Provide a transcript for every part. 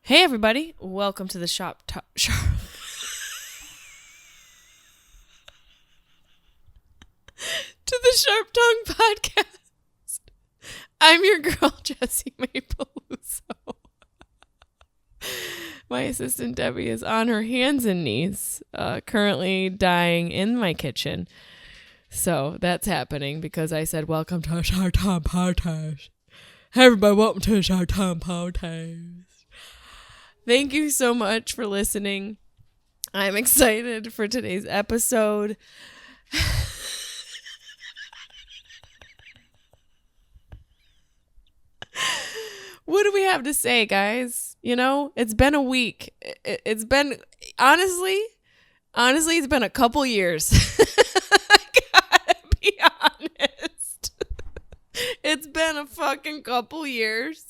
Hey everybody, welcome to the Sharp Tongue podcast. I'm your girl Jessimae Peluso. My assistant Debbie is on her hands and knees, currently dying in my kitchen. So that's happening because I said welcome to the Sharp Tongue podcast. Hey everybody, welcome to the Sharp Tongue podcast. Thank you so much for listening. I'm excited for today's episode. What do we have to say, guys? You know, it's been a week. It's been, honestly, it's been a couple years. I gotta be honest. It's been a fucking couple years.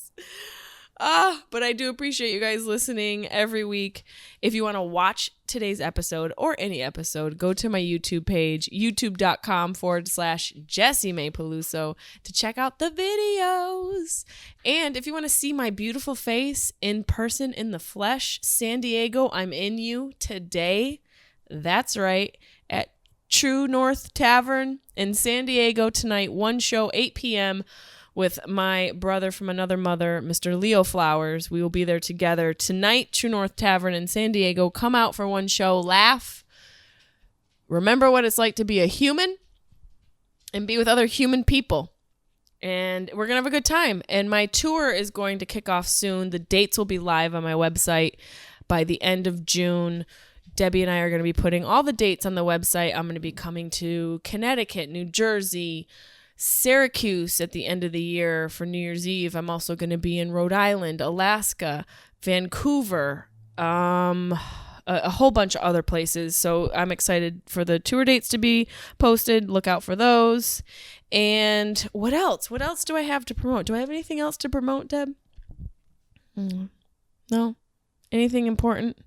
But I do appreciate you guys listening every week. If you want to watch today's episode or any episode, go to my YouTube page, youtube.com/Jessimae Peluso to check out the videos. And if you want to see my beautiful face in person, in the flesh, San Diego, I'm in you today. That's right. At True North Tavern in San Diego tonight, one show, 8 p.m., with my brother from another mother, Mr. Leo Flowers. We will be there together tonight, True North Tavern in San Diego. Come out for one show, laugh, remember what it's like to be a human, and be with other human people. And we're going to have a good time. And my tour is going to kick off soon. The dates will be live on my website by the end of June. Debbie and I are going to be putting all the dates on the website. I'm going to be coming to Connecticut, New Jersey, Syracuse at the end of the year for New Year's Eve. I'm also going to be in Rhode Island, Alaska, Vancouver, a whole bunch of other places. So I'm excited for the tour dates to be posted. Look out for those. And what else? What else do I have to promote? Do I have anything else to promote, Deb? No? Anything important?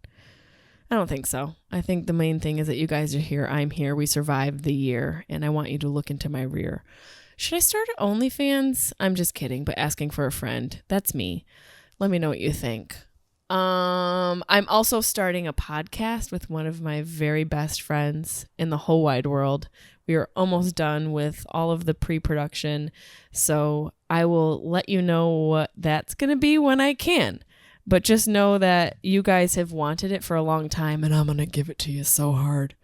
I don't think so. I think the main thing is that you guys are here. I'm here. We survived the year, and I want you to look into my rear. Should I start OnlyFans? I'm just kidding, but asking for a friend. That's me. Let me know what you think. I'm also starting a podcast with one of my very best friends in the whole wide world. We are almost done with all of the pre-production, so I will let you know what that's going to be when I can. But just know that you guys have wanted it for a long time, and I'm going to give it to you so hard.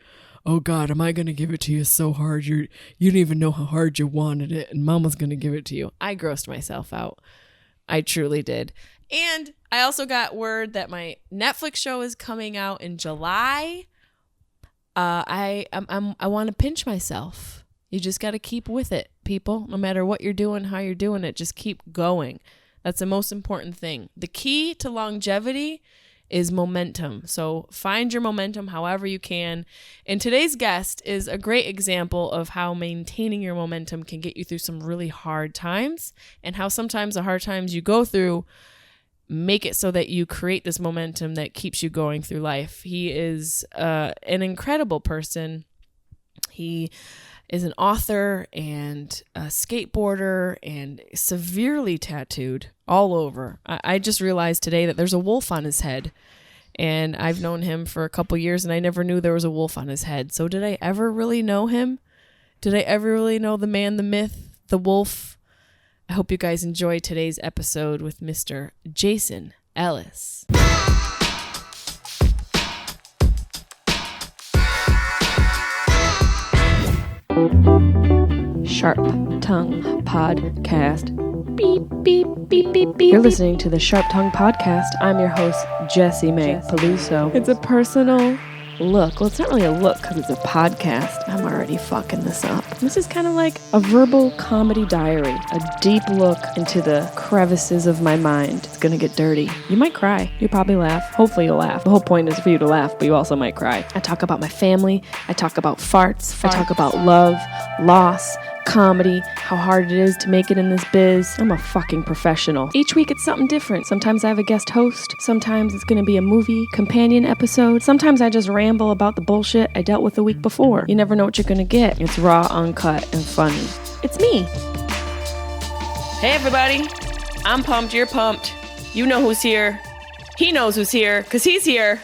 Oh, God, am I going to give it to you so hard? You don't even know how hard you wanted it, and Mama's going to give it to you. I grossed myself out. I truly did. And I also got word that my Netflix show is coming out in July. I want to pinch myself. You just got to keep with it, people. No matter what you're doing, how you're doing it, just keep going. That's the most important thing. The key to longevity is momentum. So find your momentum however you can. And today's guest is a great example of how maintaining your momentum can get you through some really hard times, and how sometimes the hard times you go through make it so that you create this momentum that keeps you going through life. He is an incredible person. He is an author and a skateboarder and severely tattooed all over. I just realized today that there's a wolf on his head, and I've known him for a couple years, and I never knew there was a wolf on his head. So did I ever really know him? Did I ever really know the man, the myth, the wolf? I hope you guys enjoy today's episode with Mr. Jason Ellis. Sharp Tongue Podcast. Beep, beep, beep, beep, beep. You're listening to the Sharp Tongue Podcast. I'm your host, Jessimae Peluso. It's a personal look. Well, it's not really a look because it's a podcast. I'm already fucking this up. This is kind of like a verbal comedy diary, a deep look into the crevices of my mind. It's gonna get dirty. You might cry. You'll probably laugh. Hopefully you'll laugh. The whole point is for you to laugh, but you also might cry. I talk about my family. I talk about farts. I talk about love, loss, comedy, how hard it is to make it in this biz. I'm a fucking professional. Each week it's something different. Sometimes I have a guest host. Sometimes it's going to be a movie companion episode. Sometimes I just ramble about the bullshit I dealt with the week before. You never know what you're going to get. It's raw, uncut, and funny. It's me. Hey everybody. I'm pumped. You're pumped. You know who's here. He knows who's here because he's here.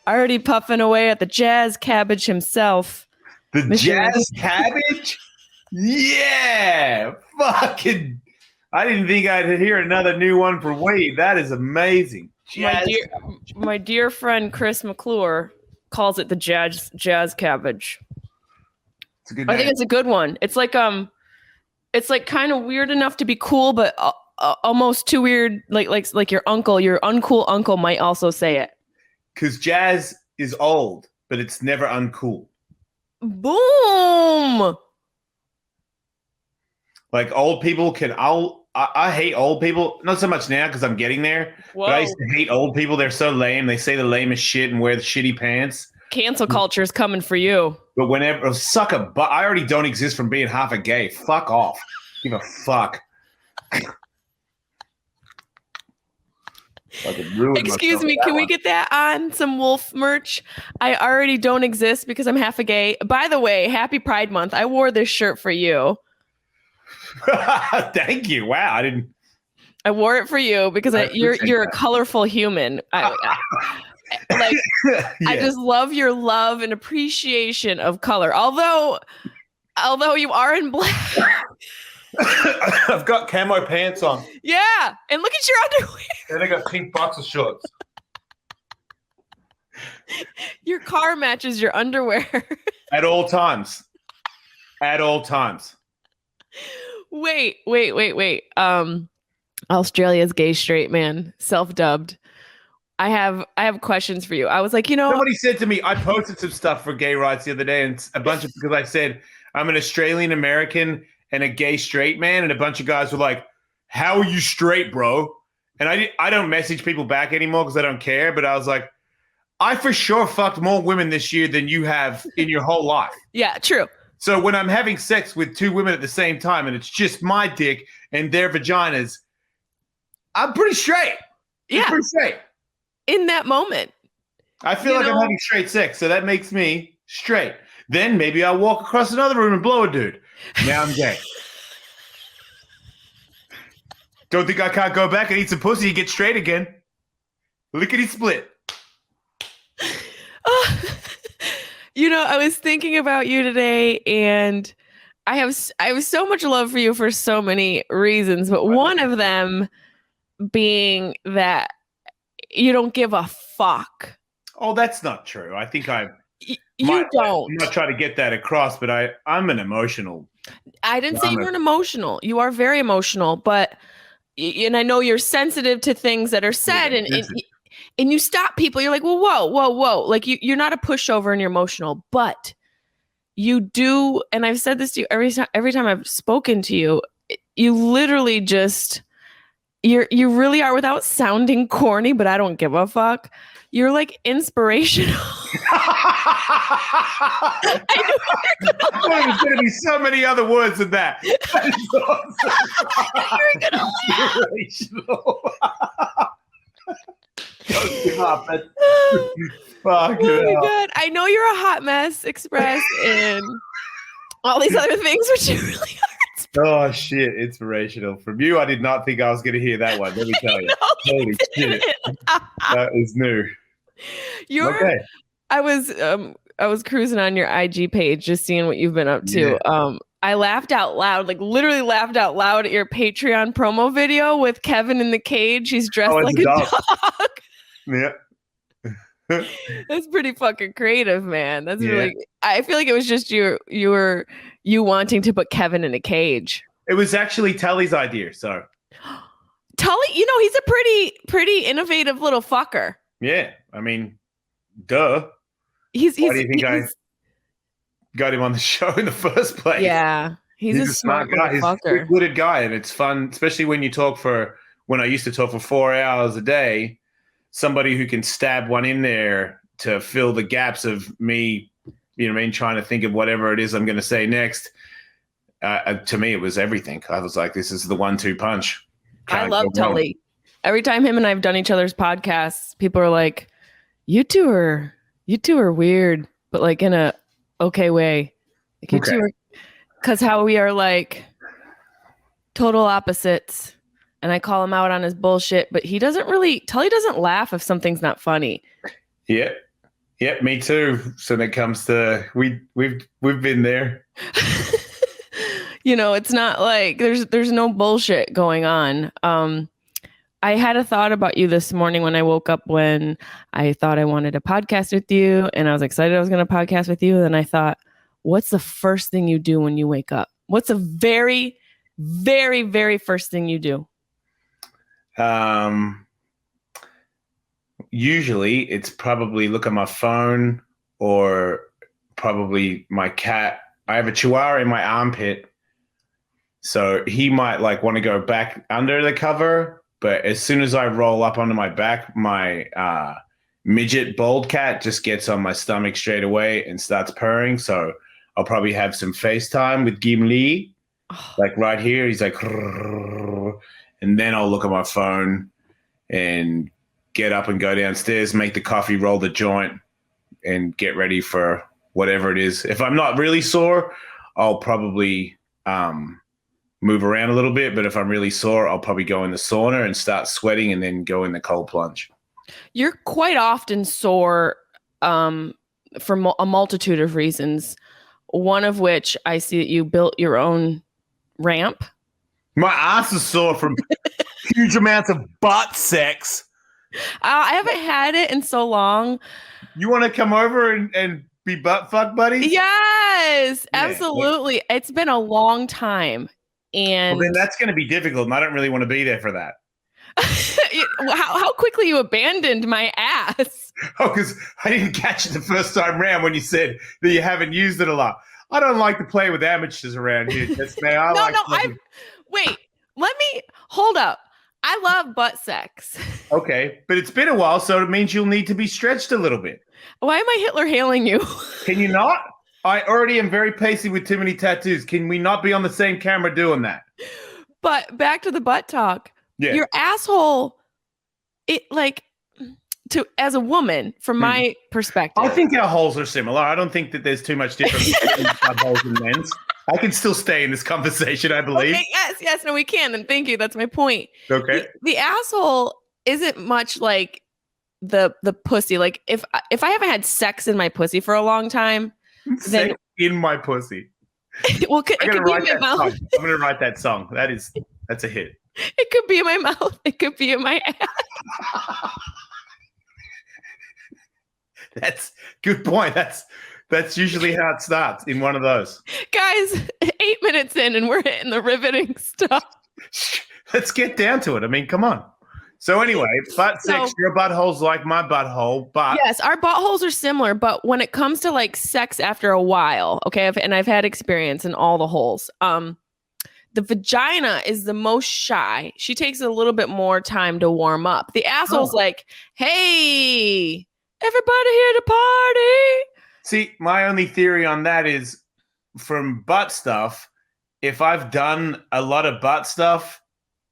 Already puffing away at the jazz cabbage himself. The jazz cabbage? Yeah! Fucking... I didn't think I'd hear another new one for weed. That is amazing. My dear friend Chris McClure calls it the jazz cabbage. It's a good name. I think it's a good one. It's like kind of weird enough to be cool, but almost too weird. Like your uncool uncle might also say it. Because jazz is old, but it's never uncool. Boom! Like old people can... I hate old people. Not so much now because I'm getting there. Whoa. But I used to hate old people. They're so lame. They say the lamest shit and wear the shitty pants. Cancel culture is coming for you. But whenever... Suck a butt. I already don't exist from being half a gay. Fuck off. Give a fuck. Excuse me, can we get that on some Wolf merch? I already don't exist because I'm half a gay. By the way, happy Pride Month. I wore this shirt for you. Thank you. Wow, I wore it for you because you're a colorful human. I just love your love and appreciation of color. Although you are in black. I've got camo pants on. Yeah, and look at your underwear. And I got pink boxer shorts. Your car matches your underwear. At all times. At all times. Wait. Australia's gay straight man, self-dubbed. I have questions for you. I was like, somebody said to me, I posted some stuff for gay rights the other day, and because I said I'm an Australian American and a gay straight man, and a bunch of guys were like, "How are you straight, bro?" And I don't message people back anymore because I don't care. But I was like, I for sure fucked more women this year than you have in your whole life. Yeah, true. So when I'm having sex with two women at the same time and it's just my dick and their vaginas, I'm pretty straight. Yeah. I'm pretty straight. In that moment. I feel like I'm having straight sex, so that makes me straight. Then maybe I'll walk across another room and blow a dude. Now I'm gay. Don't think I can't go back and eat some pussy and get straight again. Lickety split. I was thinking about you today, and I have so much love for you for so many reasons, but one of them being that you don't give a fuck. Oh, that's not true. I think you don't. I'm not trying to get that across, but I'm an emotional. I didn't say you weren't emotional. You are very emotional, but and I know you're sensitive to things that are said, and you stop people. You're like, well, whoa. Like you're not a pushover and you're emotional, but you do. And I've said this to you every time I've spoken to you. You literally just you really are, without sounding corny, but I don't give a fuck. You're like inspirational. I knew there's going to be so many other words than that. That is awesome. You're gonna inspirational. Don't give up. Oh my God. I know you're a hot mess, Express, and all these other things, which you really are. Oh shit, inspirational. From you, I did not think I was going to hear that one. Let me tell you. Holy shit. That is new. Okay. I was cruising on your IG page, just seeing what you've been up to. Yeah. I laughed out loud, like literally laughed out loud at your Patreon promo video with Kevin in the cage. He's dressed like a dog. Yeah. That's pretty fucking creative, man. That's really, I feel like it was just you wanting to put Kevin in a cage. It was actually Tully's idea, so. Tully, he's a pretty innovative little fucker. Yeah. I mean, duh. Why do you think I got him on the show in the first place? Yeah. He's a smart guy. He's a good guy, and it's fun, especially when you talk when I used to talk for 4 hours a day, somebody who can stab one in there to fill the gaps of me, trying to think of whatever it is I'm going to say next. To me, it was everything. I was like, this is the 1-2 punch. I love Tully. Every time him and I have done each other's podcasts, people are like, you two are weird, but like in a okay way. Like you two are, because how we are like total opposites and I call him out on his bullshit, but he doesn't laugh if something's not funny. Yeah. Yep, me too. So when it comes to we've been there. It's not like there's no bullshit going on. I had a thought about you this morning when I woke up, when I thought I wanted to podcast with you, and I was excited I was going to podcast with you. And I thought, what's the first thing you do when you wake up? What's the very, very, very first thing you do? Usually it's probably look at my phone or probably my cat. I have a chihuahua in my armpit, so he might like want to go back under the cover. But as soon as I roll up onto my back, my midget bald cat just gets on my stomach straight away and starts purring. So I'll probably have some FaceTime with Gimli, like right here. He's like, and then I'll look at my phone and get up and go downstairs, make the coffee, roll the joint, and get ready for whatever it is. If I'm not really sore, I'll probably move around a little bit. But if I'm really sore, I'll probably go in the sauna and start sweating and then go in the cold plunge. You're quite often sore for a multitude of reasons, one of which I see that you built your own ramp. My ass is sore from huge amounts of butt sex. I haven't had it in so long. You want to come over and be butt fuck buddies? Yes, absolutely. Yeah. It's been a long time. And well, then that's going to be difficult, and I don't really want to be there for that. How quickly you abandoned my ass. Oh, because I didn't catch it the first time round when you said that you haven't used it a lot. I don't like to play with amateurs around here. Wait, let me hold up. I love butt sex. Okay, but it's been a while, so it means you'll need to be stretched a little bit. Why am I Hitler hailing you? Can you not? I already am very pacey with too many tattoos. Can we not be on the same camera doing that? But back to the butt talk. Yeah. Your asshole, as a woman, from my perspective. I think our holes are similar. I don't think that there's too much difference between holes and men's. I can still stay in this conversation, I believe. Okay, yes, no, we can. And thank you. That's my point. Okay. The asshole isn't much like the pussy. Like if I haven't had sex in my pussy for a long time, sex in my pussy. Well, it could be in my mouth. I'm going to write that song. That's a hit. It could be in my mouth. It could be in my ass. That's good point. That's usually how it starts, in one of those. Guys, 8 minutes in and we're hitting the riveting stuff. Let's get down to it. I mean, come on. So anyway, butt sex, your butthole's like my butthole, but... Yes, our buttholes are similar, but when it comes to like sex after a while, okay, I've had experience in all the holes. The vagina is the most shy. She takes a little bit more time to warm up. The asshole's like, hey, everybody here to party. See, my only theory on that is from butt stuff, if I've done a lot of butt stuff,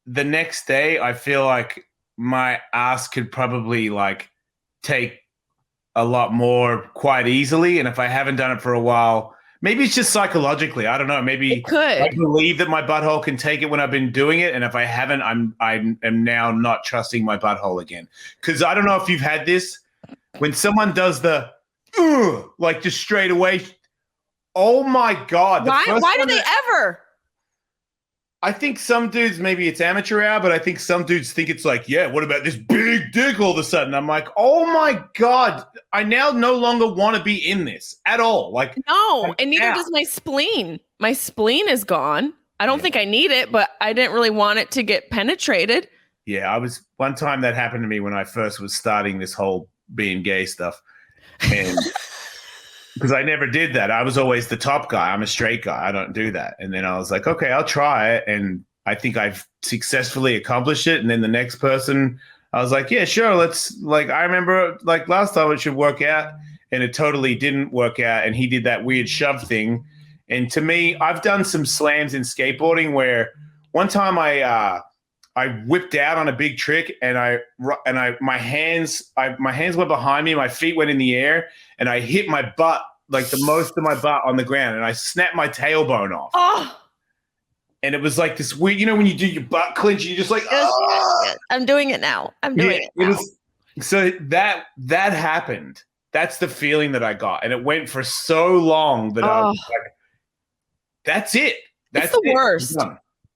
the next day I feel like my ass could probably like take a lot more quite easily. And if I haven't done it for a while, maybe it's just psychologically. I don't know. Maybe it could. I believe that my butthole can take it when I've been doing it. And if I haven't, I am now not trusting my butthole again. Because I don't know if you've had this. When someone does the like just straight away, oh my God. Why do they ever? I think some dudes, maybe it's amateur hour, but I think some dudes think it's like, yeah, what about this big dick all of a sudden? I'm like, oh my God, I now no longer want to be in this at all. Like, no, and neither does my spleen. My spleen is gone. I don't think I need it, but I didn't really want it to get penetrated. Yeah, one time that happened to me when I first was starting this whole being gay stuff. And because I never did that. I was always the top guy. I'm a straight guy. I don't do that. And then I was like, okay, I'll try it. And I think I've successfully accomplished it. And then the next person, I was like, yeah, sure. I remember like last time it should work out and it totally didn't work out. And he did that weird shove thing. And to me, I've done some slams in skateboarding where one time I whipped out on a big trick and my hands went behind me, my feet went in the air, and I hit my butt, like the most of my butt on the ground, and I snapped my tailbone off. Oh. And it was like this weird, when you do your butt clench, you're just like, oh. I'm doing it now. It was so that happened. That's the feeling that I got, and it went for so long that I was like, "That's it. That's the worst."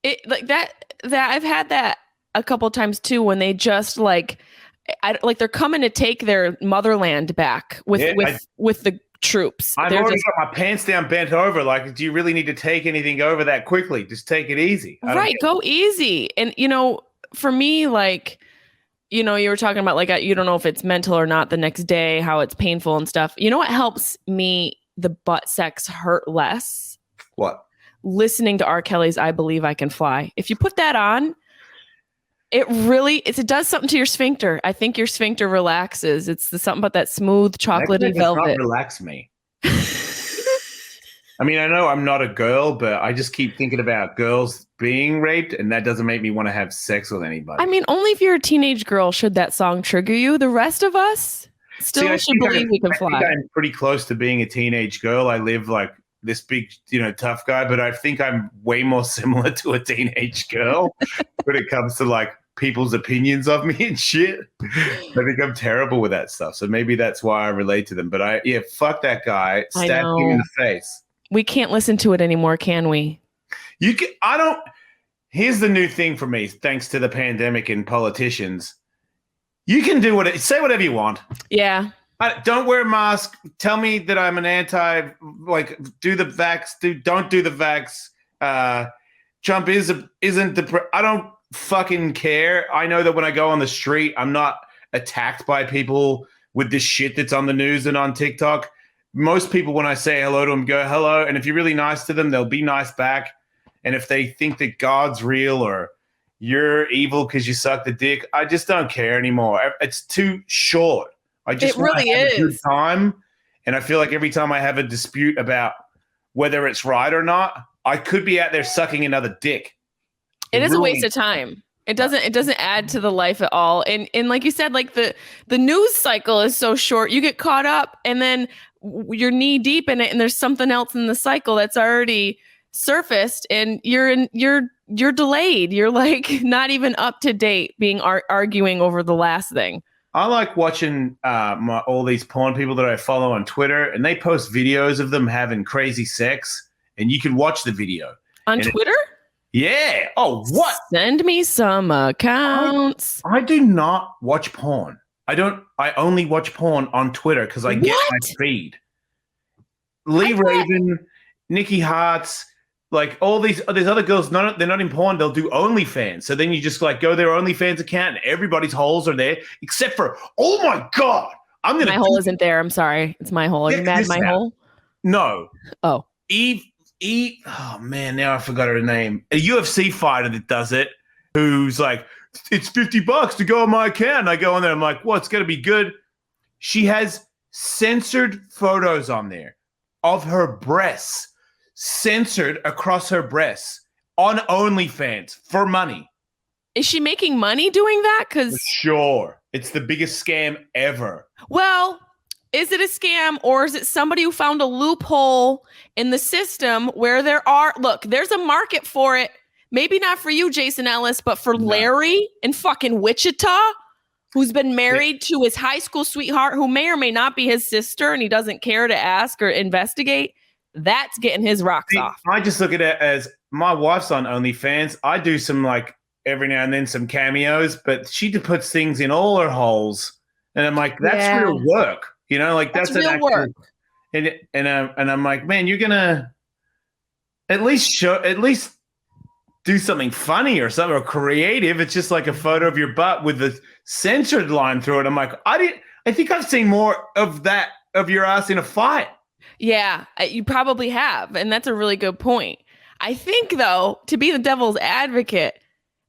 It like that I've had that a couple times too when they just like they're coming to take their motherland back with the troops. I've already got my pants down, bent over. Like, do you really need to take anything over that quickly? Just take it easy. Right, go easy. And for me, like, you were talking about like you don't know if it's mental or not the next day, how it's painful and stuff. You know what helps me the butt sex hurt less? What? Listening to R. Kelly's "I Believe I Can Fly." If you put that on, it does something to your sphincter. I think your sphincter relaxes. It's something about that smooth chocolatey velvet. Not relax me. I mean, I know I'm not a girl, but I just keep thinking about girls being raped, and that doesn't make me want to have sex with anybody. I mean, only if you're a teenage girl should that song trigger you. The rest of us still should believe we can fly. I think I'm pretty close to being a teenage girl. I live like this big, tough guy, but I think I'm way more similar to a teenage girl when it comes to like people's opinions of me and shit. I think I'm terrible with that stuff. So maybe that's why I relate to them. But fuck that guy. Stab him in the face. We can't listen to it anymore, can we? Here's the new thing for me, thanks to the pandemic and politicians. You can say whatever you want. Yeah. Don't wear a mask. Tell me that I'm an do the vax. Don't do the vax. Trump isn't I don't fucking care. I know that when I go on the street, I'm not attacked by people with this shit that's on the news and on TikTok. Most people, when I say hello to them, go hello. And if you're really nice to them, they'll be nice back. And if they think that God's real or you're evil because you suck the dick, I just don't care anymore. It's too short. I just want to have a good time. And I feel like every time I have a dispute about whether it's right or not, I could be out there sucking another dick. It is a waste of time. It doesn't add to the life at all. And like you said, like the news cycle is so short. You get caught up and then you're knee deep in it and there's something else in the cycle that's already surfaced and you're delayed. You're like not even up to date being arguing over the last thing. I like watching all these porn people that I follow on Twitter, and they post videos of them having crazy sex, and you can watch the video. On Twitter? Yeah. Oh, what? Send me some accounts. I do not watch porn. I only watch porn on Twitter because I get my feed. Lee Raven, Nikki Hartz, like all these other girls, they're not in porn. They'll do OnlyFans. So then you just like go their OnlyFans account and everybody's holes are there except for, oh my God. My hole isn't there. I'm sorry. It's my hole. Are you mad at my hole? No. Oh. Eve. Oh man, now I forgot her name. A UFC fighter that does it, who's like, it's $50 to go on my account. And I go on there. I'm like, well, it's going to be good. She has censored photos on there of her breasts, censored across her breasts on OnlyFans for money. Is she making money doing that? Sure. It's the biggest scam ever. Well, is it a scam or is it somebody who found a loophole in the system where there's a market for it? Maybe not for you, Jason Ellis, but for Larry in fucking Wichita, who's been married to his high school sweetheart, who may or may not be his sister, and he doesn't care to ask or investigate. That's getting his rocks off. I just look at it as my wife's on OnlyFans. I do some like every now and then some cameos, but she puts things in all her holes. And I'm like, that's real work. Like that's real work. And I'm like, man, you're gonna at least do something funny or something or creative. It's just like a photo of your butt with the censored line through it. I'm like, I think I've seen more of that of your ass in a fight. Yeah, you probably have. And that's a really good point. I think, though, to be the devil's advocate,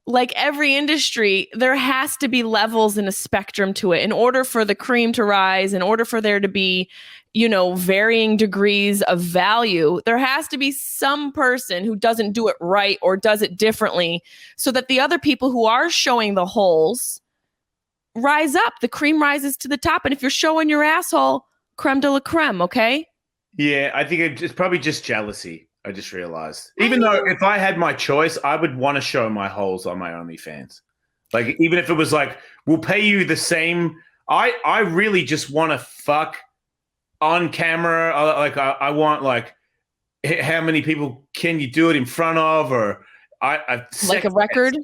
like every industry, there has to be levels and a spectrum to it in order for the cream to rise, in order for there to be, varying degrees of value. There has to be some person who doesn't do it right or does it differently so that the other people who are showing the holes rise up. The cream rises to the top. And if you're showing your asshole, creme de la creme, okay? Yeah, I think it's probably just jealousy. I just realized. Even though if I had my choice, I would want to show my holes on my OnlyFans. Like, even if it was like, we'll pay you the same. I really just want to fuck on camera. Like, I want, like, how many people can you do it in front of? Or like a record?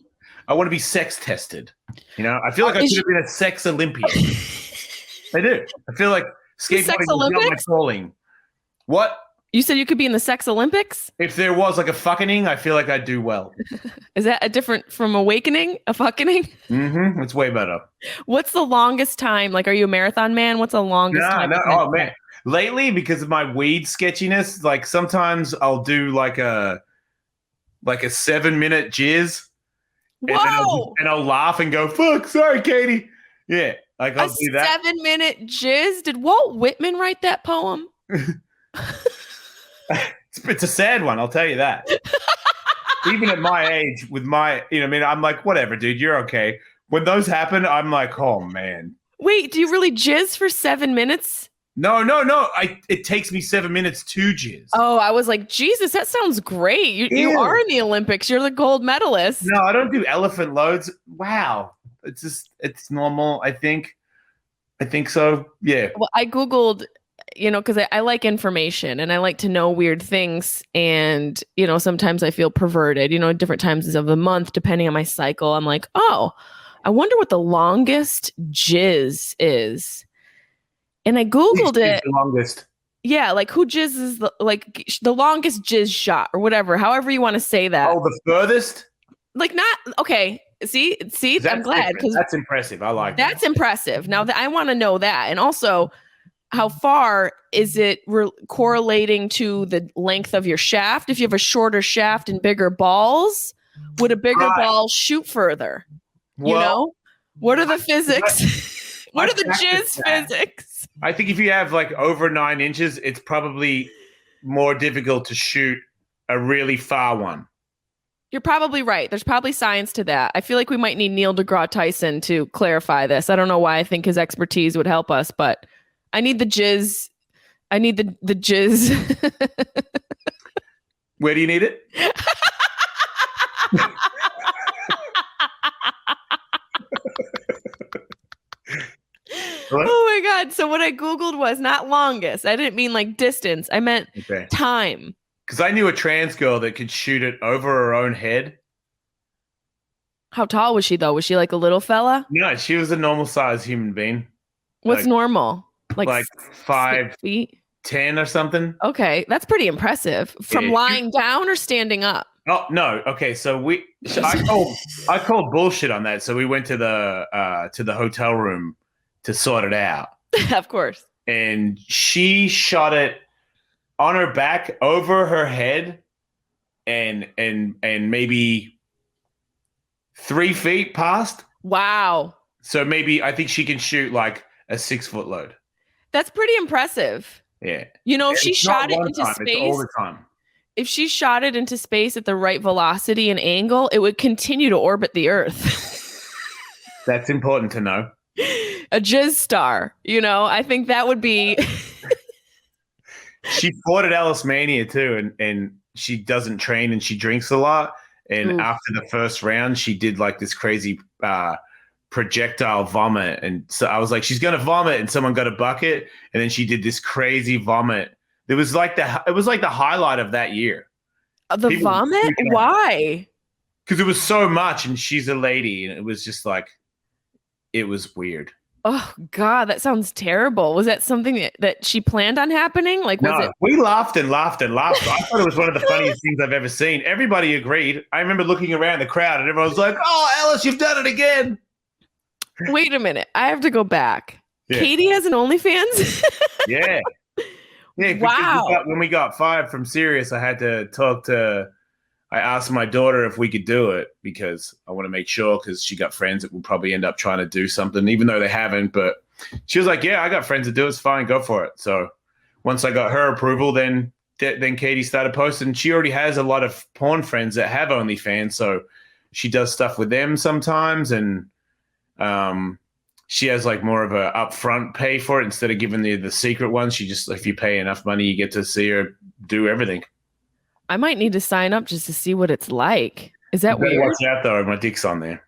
I want to be sex tested. You know, I feel like I could have been a sex Olympian. I do. I feel like skateboarding is not my calling. What? You said you could be in the sex Olympics? If there was like a fucking, I feel like I'd do well. Is that a different from awakening? A fucking? Mm-hmm. It's way better. What's the longest time? Like, are you a marathon man? What's the longest time? No. Oh, man. Lately, because of my weed sketchiness, like sometimes I'll do like a 7-minute jizz. Whoa! And I'll laugh and go, fuck, sorry, Katie. Yeah. Like I'll do that. 7-minute jizz? Did Walt Whitman write that poem? It's a sad one, I'll tell you that. Even at my age, with my, you know, I mean, I'm like, whatever, dude, you're okay. When those happen, I'm like, oh man. Wait, do you really jizz for 7 minutes? No. It takes me 7 minutes to jizz. Oh, I was like, Jesus, that sounds great. You are in the Olympics. You're the gold medalist. No, I don't do elephant loads. Wow. It's normal, I think. I think so. Yeah. Well, I Googled, you know, because I like information and I like to know weird things. And, you know, sometimes I feel perverted, you know, different times of the month, depending on my cycle. I'm like, oh, I wonder what the longest jizz is. And I Googled it. The longest. Yeah, like who jizzes the longest jizz shot or whatever, however you want to say that. Oh, the furthest? Like not okay. See, I'm glad because that's impressive. I like that's impressive. Now that I want to know that, and also how far is it correlating to the length of your shaft? If you have a shorter shaft and bigger balls, would a bigger ball shoot further? Well, you know, what are the physics? What are the jizz physics? I think if you have like over 9 inches, it's probably more difficult to shoot a really far one. You're probably right. There's probably science to that. I feel like we might need Neil deGrasse Tyson to clarify this. I don't know why I think his expertise would help us, but I need the jizz. I need the jizz. Where do you need it? What? Oh my God. So what I Googled was not longest. I didn't mean like distance. I meant time. Because I knew a trans girl that could shoot it over her own head. How tall was she though? Was she like a little fella? No, she was a normal sized human being. What's normal? Like 5 feet? 10 or something. Okay. That's pretty impressive. From lying down or standing up? Oh no. Okay. So I called bullshit on that. So we went to the hotel room to sort it out. Of course. And she shot it on her back over her head and maybe 3 feet past. Wow. So maybe I think she can shoot like a 6-foot load. That's pretty impressive. Yeah. You know, if she shot it into space, it's all the time. If she shot it into space at the right velocity and angle, it would continue to orbit the Earth. That's important to know. A jizz star, you know, I think that would be. She fought at Ellis Mania too, and she doesn't train and she drinks a lot. And after the first round, she did like this crazy projectile vomit. And so I was like, she's gonna vomit, and someone got a bucket, and then she did this crazy vomit. It was like the highlight of that year. The vomit? Why? Because it was so much, and she's a lady, and it was just like, it was weird. Oh God, that sounds terrible. Was that something that she planned on happening? Like, was it? We laughed and laughed and laughed. I thought it was one of the funniest things I've ever seen. Everybody agreed. I remember looking around the crowd, and everyone was like, "Oh, Ellis, you've done it again." Wait a minute, I have to go back. Yeah. Katie has an OnlyFans. Yeah. Wow. When we got fired from Sirius, I had to I asked my daughter if we could do it because I want to make sure, because she got friends that will probably end up trying to do something, even though they haven't. But she was like, yeah, I got friends that do it. It's fine. Go for it. So once I got her approval, then Katie started posting. She already has a lot of porn friends that have OnlyFans. So she does stuff with them sometimes. And she has like more of a upfront pay for it instead of giving the secret one. She just, if you pay enough money, you get to see her do everything. I might need to sign up just to see what it's like. Is that weird? Watch out though, my dick's on there.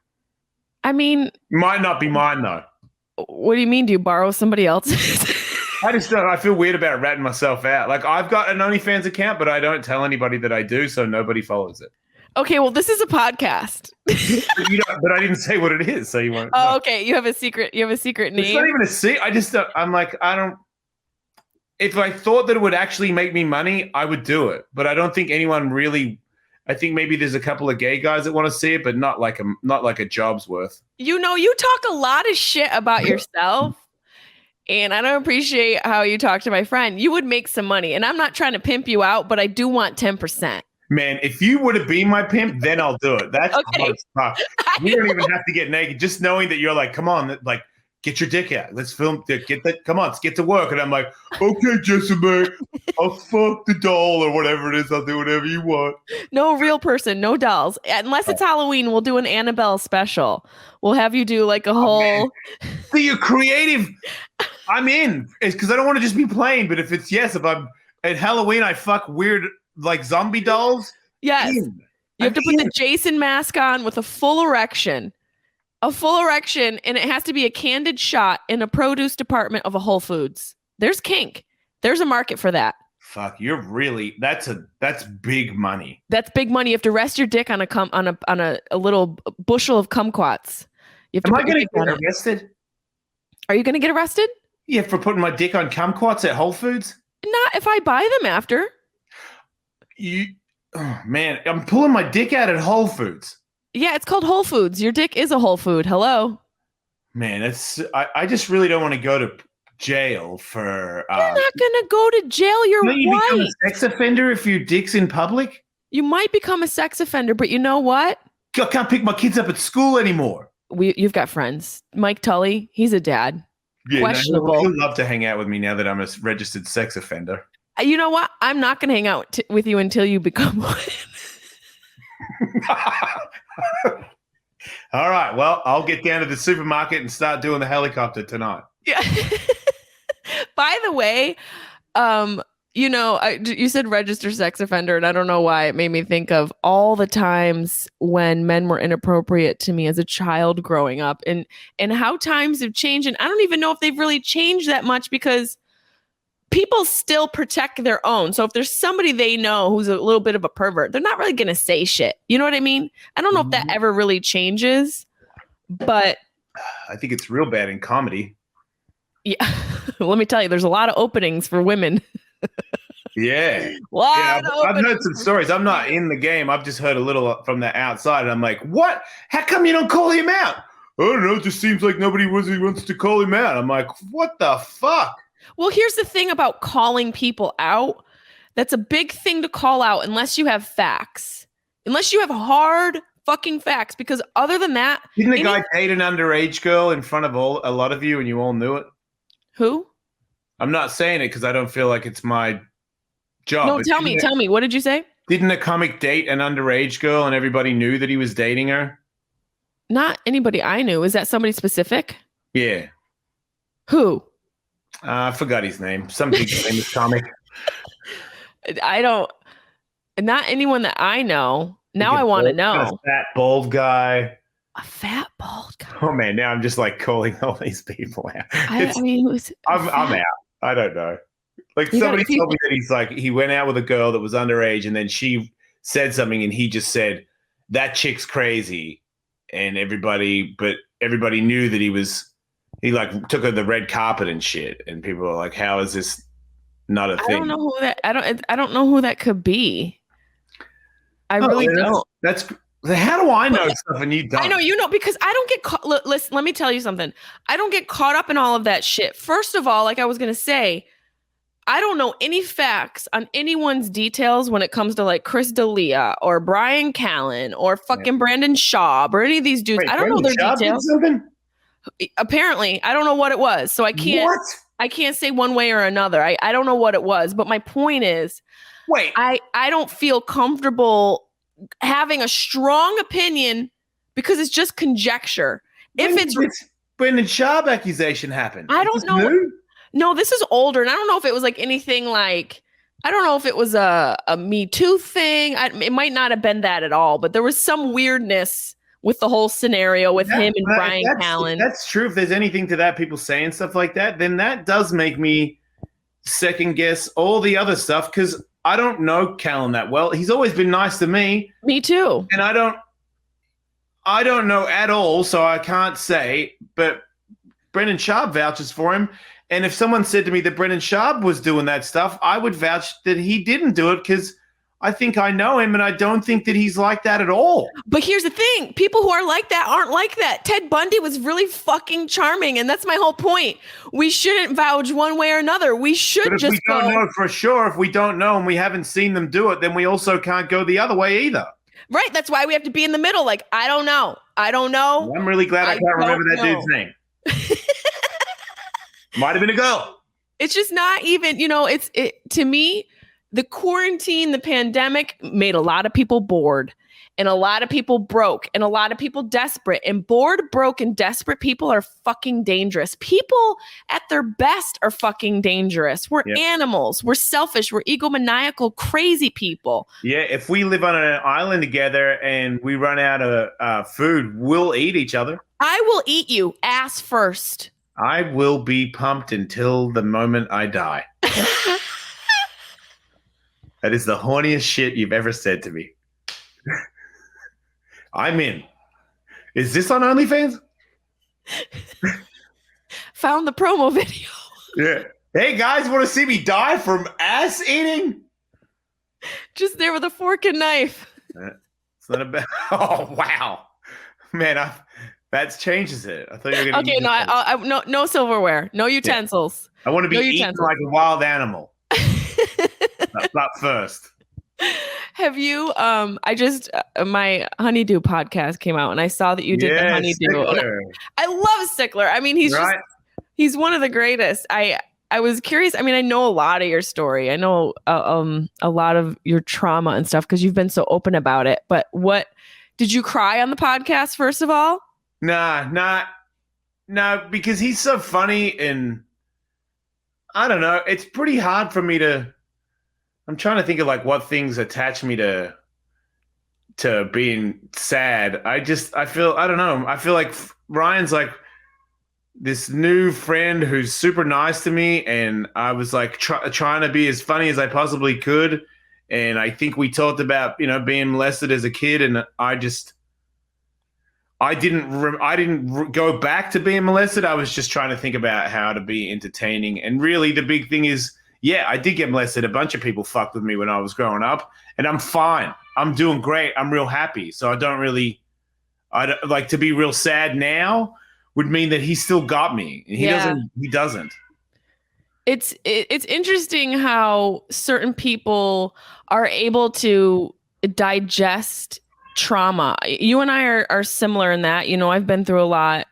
I mean, might not be mine though. What do you mean? Do you borrow somebody else's? I just don't. I feel weird about ratting myself out. Like I've got an OnlyFans account, but I don't tell anybody that I do, so nobody follows it. Okay, well, this is a podcast. But I didn't say what it is, so you won't. Oh, okay. You have a secret. You have a secret name. It's not even a secret. I just. I'm like, I don't. If I thought that it would actually make me money, I would do it. But I don't think anyone really. I think maybe there's a couple of gay guys that want to see it, but not like a job's worth. You know, you talk a lot of shit about yourself, and I don't appreciate how you talk to my friend. You would make some money, and I'm not trying to pimp you out, but I do want 10%. Man, if you were to be my pimp, then I'll do it. That's okay. You don't even have to get naked. Just knowing that you're like, come on, like, get your dick out. Let's film. Get that. Come on, let's get to work. And I'm like, okay, Jessimae, I'll fuck the doll or whatever it is. I'll do whatever you want. No real person, no dolls. Unless it's Halloween, we'll do an Annabelle special. We'll have you do like a whole. See, you're creative. I'm in. It's because I don't want to just be plain. But if I'm at Halloween, I fuck weird like zombie dolls. Yes, you have to put the Jason mask on with a full erection. A full erection, and it has to be a candid shot in a produce department of a Whole Foods. There's kink. There's a market for that. Fuck, you're really that's big money. That's big money. You have to rest your dick on a little bushel of kumquats. Am I going to get arrested? Are you going to get arrested? Yeah, for putting my dick on kumquats at Whole Foods? Not if I buy them after. Oh man, I'm pulling my dick out at Whole Foods. Yeah, it's called Whole Foods. Your dick is a whole food. Hello. Man, I just really don't want to go to jail for. You're not gonna go to jail. You're white. You become a sex offender if your dick's in public. You might become a sex offender, but you know what? I can't pick my kids up at school anymore. You've got friends. Mike Tully, he's a dad. Yeah, questionable. He'll love to hang out with me now that I'm a registered sex offender. You know what? I'm not gonna hang out with you until you become one. All right. Well, I'll get down to the supermarket and start doing the helicopter tonight. Yeah. By the way, you said registered sex offender, and I don't know why it made me think of all the times when men were inappropriate to me as a child growing up, and how times have changed. And I don't even know if they've really changed that much because people still protect their own. So if there's somebody they know who's a little bit of a pervert, they're not really going to say shit. You know what I mean? I don't know if that ever really changes, but I think it's real bad in comedy. Yeah. Let me tell you, there's a lot of openings for women. Yeah. I've heard some stories. I'm not in the game. I've just heard a little from the outside. And I'm like, what? How come you don't call him out? I don't know. It just seems like nobody really wants to call him out. I'm like, what the fuck? Well, here's the thing about calling people out. That's a big thing to call out unless you have facts. Unless you have hard fucking facts. Because other than that... Didn't the guy date an underage girl in front of a lot of you and you all knew it? Who? I'm not saying it because I don't feel like it's my job. No, tell me. What did you say? Didn't a comic date an underage girl and everybody knew that he was dating her? Not anybody I knew. Is that somebody specific? Yeah. Who? I forgot his name. Some big famous comic. Not anyone that I know. Now I want to know. A fat, bald guy. A fat, bald guy. Oh, man. Now I'm just like calling all these people out. I'm out. I don't know. Like somebody told me that he's like, he went out with a girl that was underage and then she said something and he just said, that chick's crazy. And everybody knew that he like took her the red carpet and shit. And people were like, how is this not a thing? I don't know who that, I don't know who that could be. I really don't. That's how do I know stuff and you don't? I know you know because I don't get caught. Listen, let me tell you something. I don't get caught up in all of that shit. First of all, like I was going to say, I don't know any facts on anyone's details when it comes to like Chris D'Elia or Brian Callen or fucking Brandon Schaub or any of these dudes. Wait, I don't know their Schaub details. Apparently, I don't know what it was. So I can't say one way or another. I don't know what it was. But my point is, I don't feel comfortable having a strong opinion because it's just conjecture. When did this Brandon Schaub accusation happen? I don't know. No, this is older, and I don't know if it was like anything like I don't know if it was a Me Too thing. It might not have been that at all, but there was some weirdness with the whole scenario with him and Brian Callen. That's true. If there's anything to that, people saying stuff like that, then that does make me second guess all the other stuff because I don't know Callen that well. He's always been nice to me. Me too. And I don't know at all, so I can't say, but Brendan Schaub vouches for him. And if someone said to me that Brendan Schaub was doing that stuff, I would vouch that he didn't do it because I think I know him and I don't think that he's like that at all. But here's the thing. People who are like that aren't like that. Ted Bundy was really fucking charming. And that's my whole point. We shouldn't vouch one way or another. We should but if just we don't know for sure, if we don't know and we haven't seen them do it, then we also can't go the other way either. Right. That's why we have to be in the middle. Like, I don't know. Well, I'm really glad I can't remember that dude's name. Might have been a girl. It's just not even, to me, the quarantine, the pandemic made a lot of people bored and a lot of people broke and a lot of people desperate, and bored, broke, and desperate people are fucking dangerous. People at their best are fucking dangerous. We're animals. We're selfish. We're egomaniacal, crazy people. Yeah. If we live on an island together and we run out of food, we'll eat each other. I will eat you ass first. I will be pumped until the moment I die. That is the horniest shit you've ever said to me. I'm in. Is this on OnlyFans? Found the promo video. Yeah. Hey, guys, want to see me die from ass eating? Just there with a fork and knife. It's not a bad... Oh, wow. Man, that changes it. I thought you were going to... Okay, no silverware. No utensils. Yeah. I want to be eaten like a wild animal. Not first. Have you my honeydew podcast came out and I saw that you did the honeydew. I love Stickler. I mean, he's one of the greatest. I was curious. I mean, I know a lot of your story. I know a lot of your trauma and stuff because you've been so open about it. But what did you cry on the podcast first of all? Nah, because he's so funny and I don't know. It's pretty hard for me to. I'm trying to think of like what things attach me to being sad. I feel like Ryan's like this new friend who's super nice to me, and I was like trying to be as funny as I possibly could. And I think we talked about being molested as a kid, and I didn't go back to being molested. I was just trying to think about how to be entertaining, and really the big thing is. Yeah, I did get molested. A bunch of people fucked with me when I was growing up, and I'm fine. I'm doing great. I'm real happy. So I don't like to be real sad now would mean that he still got me. He doesn't. It's interesting how certain people are able to digest trauma. You and I are similar in that, I've been through a lot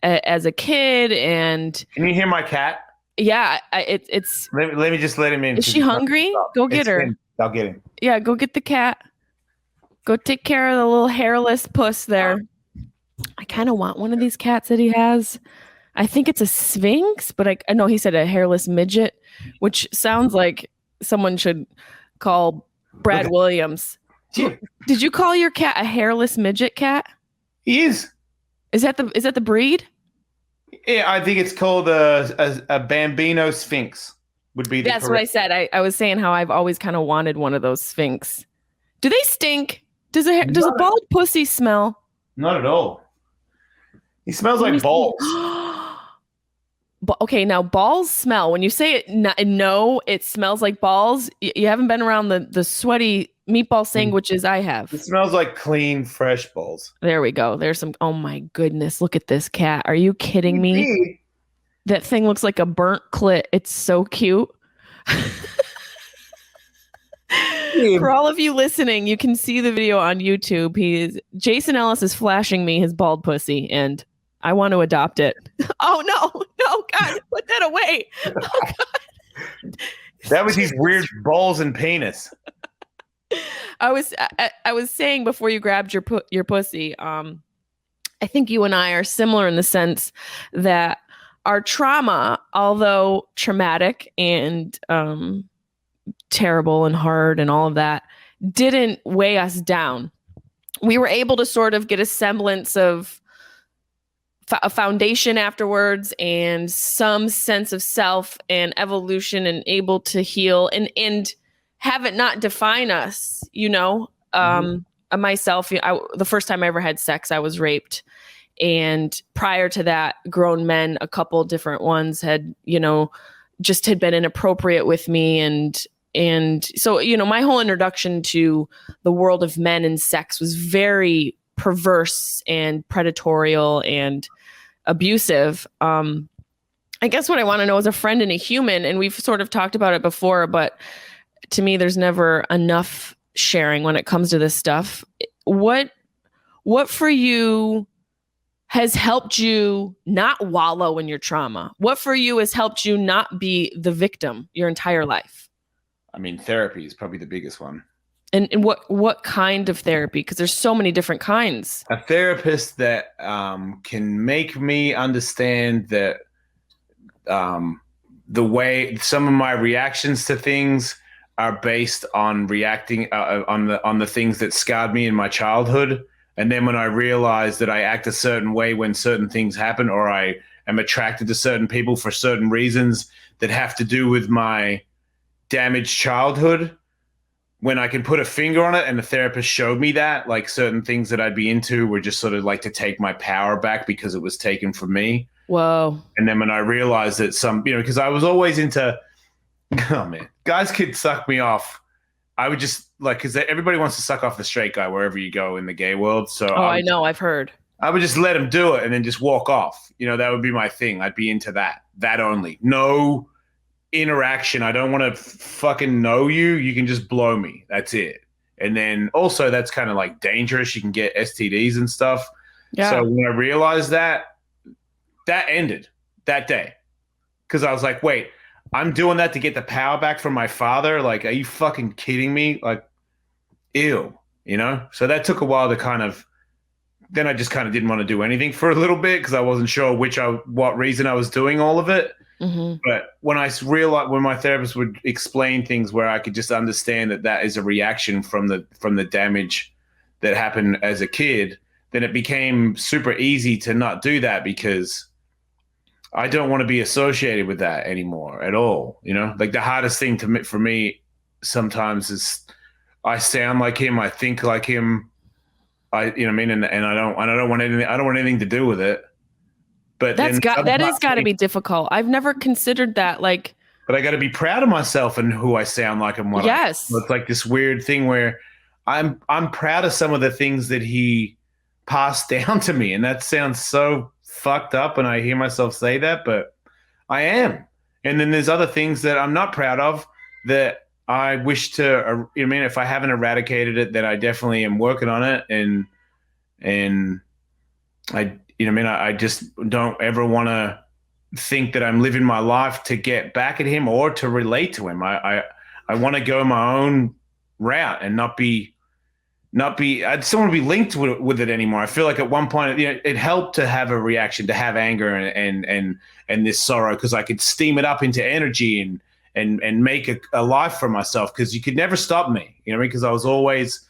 as a kid. And can you hear my cat? Yeah, it's. Let me just let him in. Is she hungry? Go get her. I'll get him. Yeah, go get the cat. Go take care of the little hairless puss there. I kind of want one of these cats that he has. I think it's a Sphinx, but I know he said a hairless midget, which sounds like someone should call Brad Williams. Did you call your cat a hairless midget cat? He is. Is that the breed? Yeah, I think it's called a Bambino Sphinx. Would be the That's what I said. I was saying how I've always kind of wanted one of those Sphinx. Do they stink? Does a bald pussy smell? Not at all. He smells like balls. Okay, now balls smell. When you say it, no, it smells like balls. You haven't been around the sweaty meatball sandwiches I have. It smells like clean, fresh balls. There we go. There's some. Oh my goodness! Look at this cat. Are you kidding me? That thing looks like a burnt clit. It's so cute. For all of you listening, you can see the video on YouTube. Jason Ellis is flashing me his bald pussy, and I want to adopt it. Oh no, God, put that away. Oh God. That was his weird balls and penis. I was saying before you grabbed your pussy, I think you and I are similar in the sense that our trauma, although traumatic and terrible and hard and all of that didn't weigh us down. We were able to sort of get a semblance of a foundation afterwards and some sense of self and evolution and able to heal and have it not define us, you know. Myself, the first time I ever had sex, I was raped. And prior to that, grown men, a couple different ones had, you know, just had been inappropriate with me. And so, you know, my whole introduction to the world of men and sex was very perverse and predatorial and abusive. I guess what I want to know is a friend and a human, and we've sort of talked about it before, but to me, there's never enough sharing when it comes to this stuff. What for you has helped you not wallow in your trauma? What for you has helped you not be the victim your entire life? I mean, therapy is probably the biggest one. And what kind of therapy? Because there's so many different kinds. A therapist that can make me understand that the way some of my reactions to things are based on reacting on the things that scarred me in my childhood. And then when I realize that I act a certain way when certain things happen, or I am attracted to certain people for certain reasons that have to do with my damaged childhood, when I can put a finger on it, and the therapist showed me that, like certain things that I'd be into were just sort of like to take my power back because it was taken from me. Whoa. And then when I realized that because I was always into, oh man, guys could suck me off. I would just because everybody wants to suck off the straight guy wherever you go in the gay world. So I know, I've heard. I would just let him do it and then just walk off. You know, that would be my thing. I'd be into that only. No interaction. I don't want to fucking know you. You can just blow me. That's it. And then also that's kind of like dangerous. You can get STDs and stuff. Yeah. So when I realized that ended that day, because I was like, wait, I'm doing that to get the power back from my father. Like, are you fucking kidding me? Like, ew, you know? So that took a while to then I just kind of didn't want to do anything for a little bit because I wasn't sure what reason I was doing all of it. Mm-hmm. But when I realized, when my therapist would explain things where I could just understand that is a reaction from the damage that happened as a kid, then it became super easy to not do that because I don't want to be associated with that anymore at all. You know, like the hardest thing for me sometimes is I sound like him, I think like him, you know what I mean, and I don't want anything. I don't want anything to do with it. But that has got to be difficult. I've never considered that. Like, but I got to be proud of myself and who I sound like and what. Yes, it's like this weird thing where I'm proud of some of the things that he passed down to me, and that sounds so fucked up. And I hear myself say that, but I am. And then there's other things that I'm not proud of that I wish to. You know what I mean, if I haven't eradicated it, then I definitely am working on it, and I. You know what I mean? I just don't ever want to think that I'm living my life to get back at him or to relate to him. I want to go my own route and not be. I just don't want to be linked with it anymore. I feel like at one point, you know, it helped to have a reaction, to have anger and this sorrow, because I could steam it up into energy and make a life for myself, because you could never stop me. You know what I mean? Because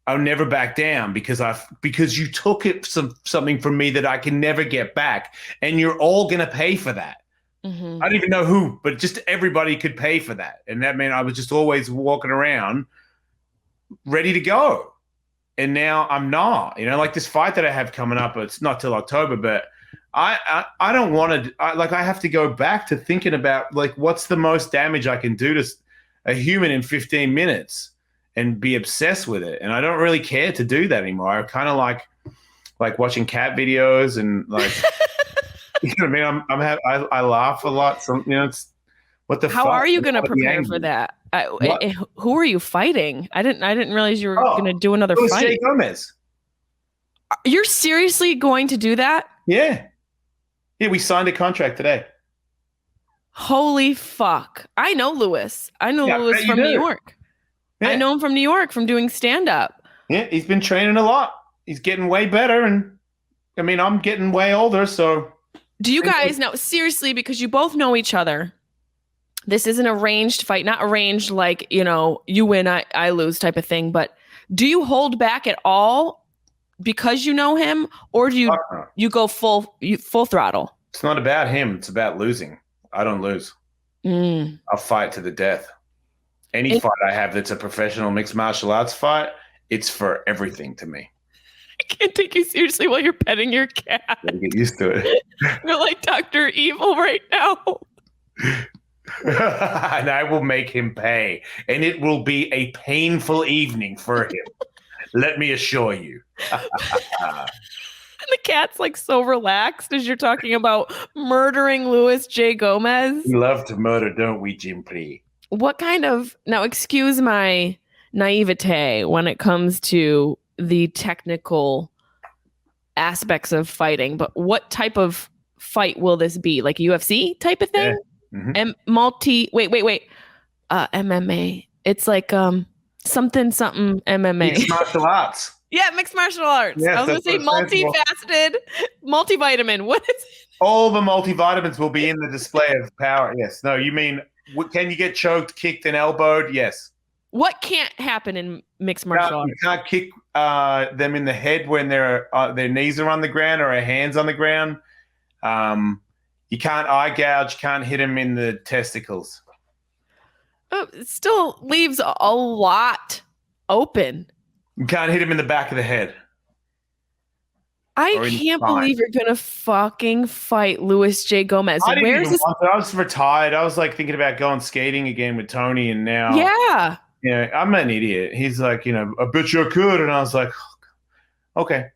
I'll never back down because you took something from me that I can never get back, and you're all gonna pay for that. Mm-hmm. I don't even know who, but just everybody could pay for that, and that meant I was just always walking around ready to go, and now I'm not. You know, like this fight that I have coming up. It's not till October, but I don't want to. I have to go back to thinking about like what's the most damage I can do to a human in 15 minutes. And be obsessed with it, and I don't really care to do that anymore. I kind of like watching cat videos and like, you know what I mean. I laugh a lot. So you know, it's what the. How fuck? are you going to prepare for that? Who are you fighting? I didn't realize you were going to do another fight. Jay Gomez. You're seriously going to do that? Yeah. We signed a contract today. Holy fuck! I know Lewis. Lewis from New York. Yeah. I know him from New York from doing stand-up. Yeah, he's been training a lot. He's getting way better. And I mean, I'm getting way older. So do you guys know, seriously, because you both know each other, This is an arranged fight, not arranged like, you win, I lose type of thing. But do you hold back at all because you know him, or do you go full throttle? It's not about him. It's about losing. I don't lose. I'll fight to the death. Any fight I have that's a professional mixed martial arts fight, it's for everything to me. I can't take you seriously while you're petting your cat. Get used to it. You're like Dr. Evil right now. And I will make him pay. And it will be a painful evening for him. Let me assure you. The cat's like so relaxed as you're talking about murdering Louis J. Gomez. We love to murder, don't we, Jim P? What kind of, now excuse my naivete when it comes to the technical aspects of fighting, but what type of fight will this be? Like UFC type of thing? Yeah. Mm-hmm. MMA. It's like something MMA. Mixed martial arts. Yeah, mixed martial arts. Yes, I was going to say multifaceted, multivitamin. What is it? All the multivitamins will be in the display of power. Yes. No, you mean, can you get choked, kicked, and elbowed? Yes. What can't happen in mixed martial arts? You can't kick them in the head when their knees are on the ground or their hands on the ground. You can't eye gouge, can't hit them in the testicles. Oh, it still leaves a lot open. You can't hit him in the back of the head. I can't believe you're gonna fucking fight Louis J. Gomez. I was retired. I was like thinking about going skating again with Tony, and now I'm an idiot. He's like, I bet you could, and I was like, okay,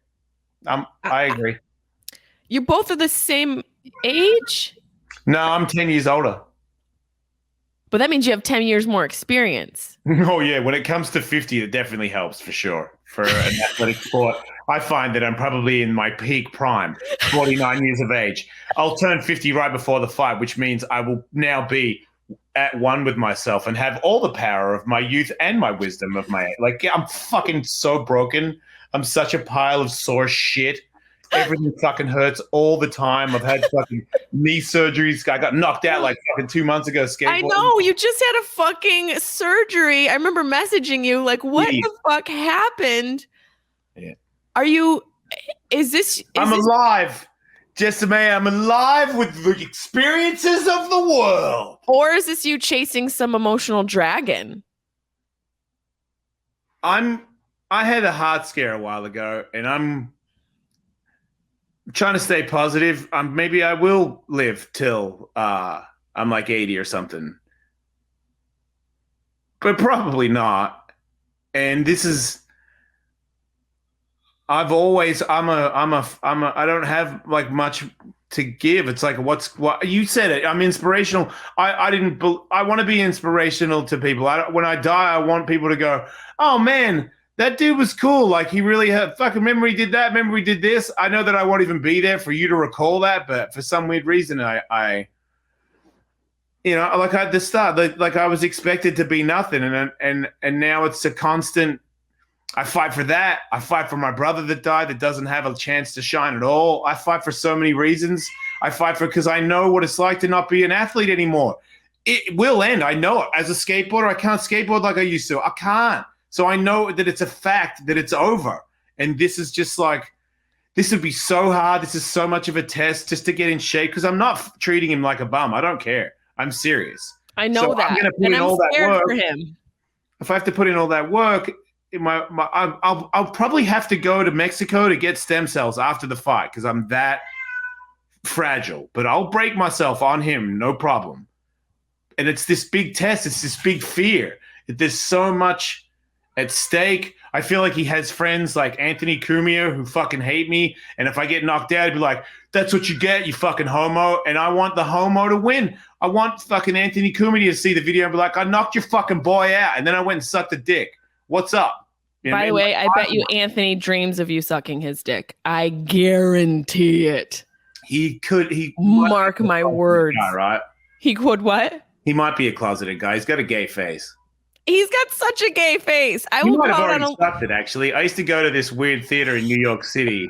I agree. You both are the same age? No, I'm 10 years older. But that means you have 10 years more experience. Oh, yeah. When it comes to 50, it definitely helps for sure. For an athletic sport, I find that I'm probably in my peak prime, 49 years of age. I'll turn 50 right before the fight, which means I will now be at one with myself and have all the power of my youth and my wisdom of my age. Like, I'm fucking so broken. I'm such a pile of sore shit. Everything fucking hurts all the time. I've had fucking knee surgeries. I got knocked out like fucking 2 months ago skateboarding. I know. You just had a fucking surgery. I remember messaging you like, what the fuck happened? Yeah. I'm alive. Jessimae, I'm alive with the experiences of the world. Or is this you chasing some emotional dragon? I had a heart scare a while ago, and I'm trying to stay positive. Maybe I will live till I'm like 80 or something, but probably not. And this is, I don't have like much to give. It's like, what you said it. I'm inspirational. I want to be inspirational to people. When I die, I want people to go, oh man, that dude was cool. Like, he really had fucking, remember he did that, remember he did this. I know that I won't even be there for you to recall that, but for some weird reason, I like at the start, like I was expected to be nothing, and now it's a constant. I fight for that. I fight for my brother that died that doesn't have a chance to shine at all. I fight for so many reasons. I fight because I know what it's like to not be an athlete anymore. It will end. I know it. As a skateboarder, I can't skateboard like I used to. I can't. So I know that it's a fact that it's over. And this is just like, this would be so hard. This is so much of a test just to get in shape, because I'm not treating him like a bum. I don't care. I'm serious. I know that. I'm going to put in all that work. For him. If I have to put in all that work, I'll probably have to go to Mexico to get stem cells after the fight, because I'm that fragile. But I'll break myself on him, no problem. And it's this big test. It's this big fear. There's so much at stake. I feel like he has friends like Anthony Cumia who fucking hate me. And if I get knocked out, he'd be like, that's what you get, you fucking homo. And I want the homo to win. I want fucking Anthony Cumia to see the video and be like, I knocked your fucking boy out. And then I went and sucked a dick. What's up? By the way, I bet you Anthony dreams of you sucking his dick. I guarantee it. He mark my words. Guy, right? He could what? He might be a closeted guy. He's got a gay face. He's got such a gay face. He might have already sucked it, actually. I used to go to this weird theater in New York City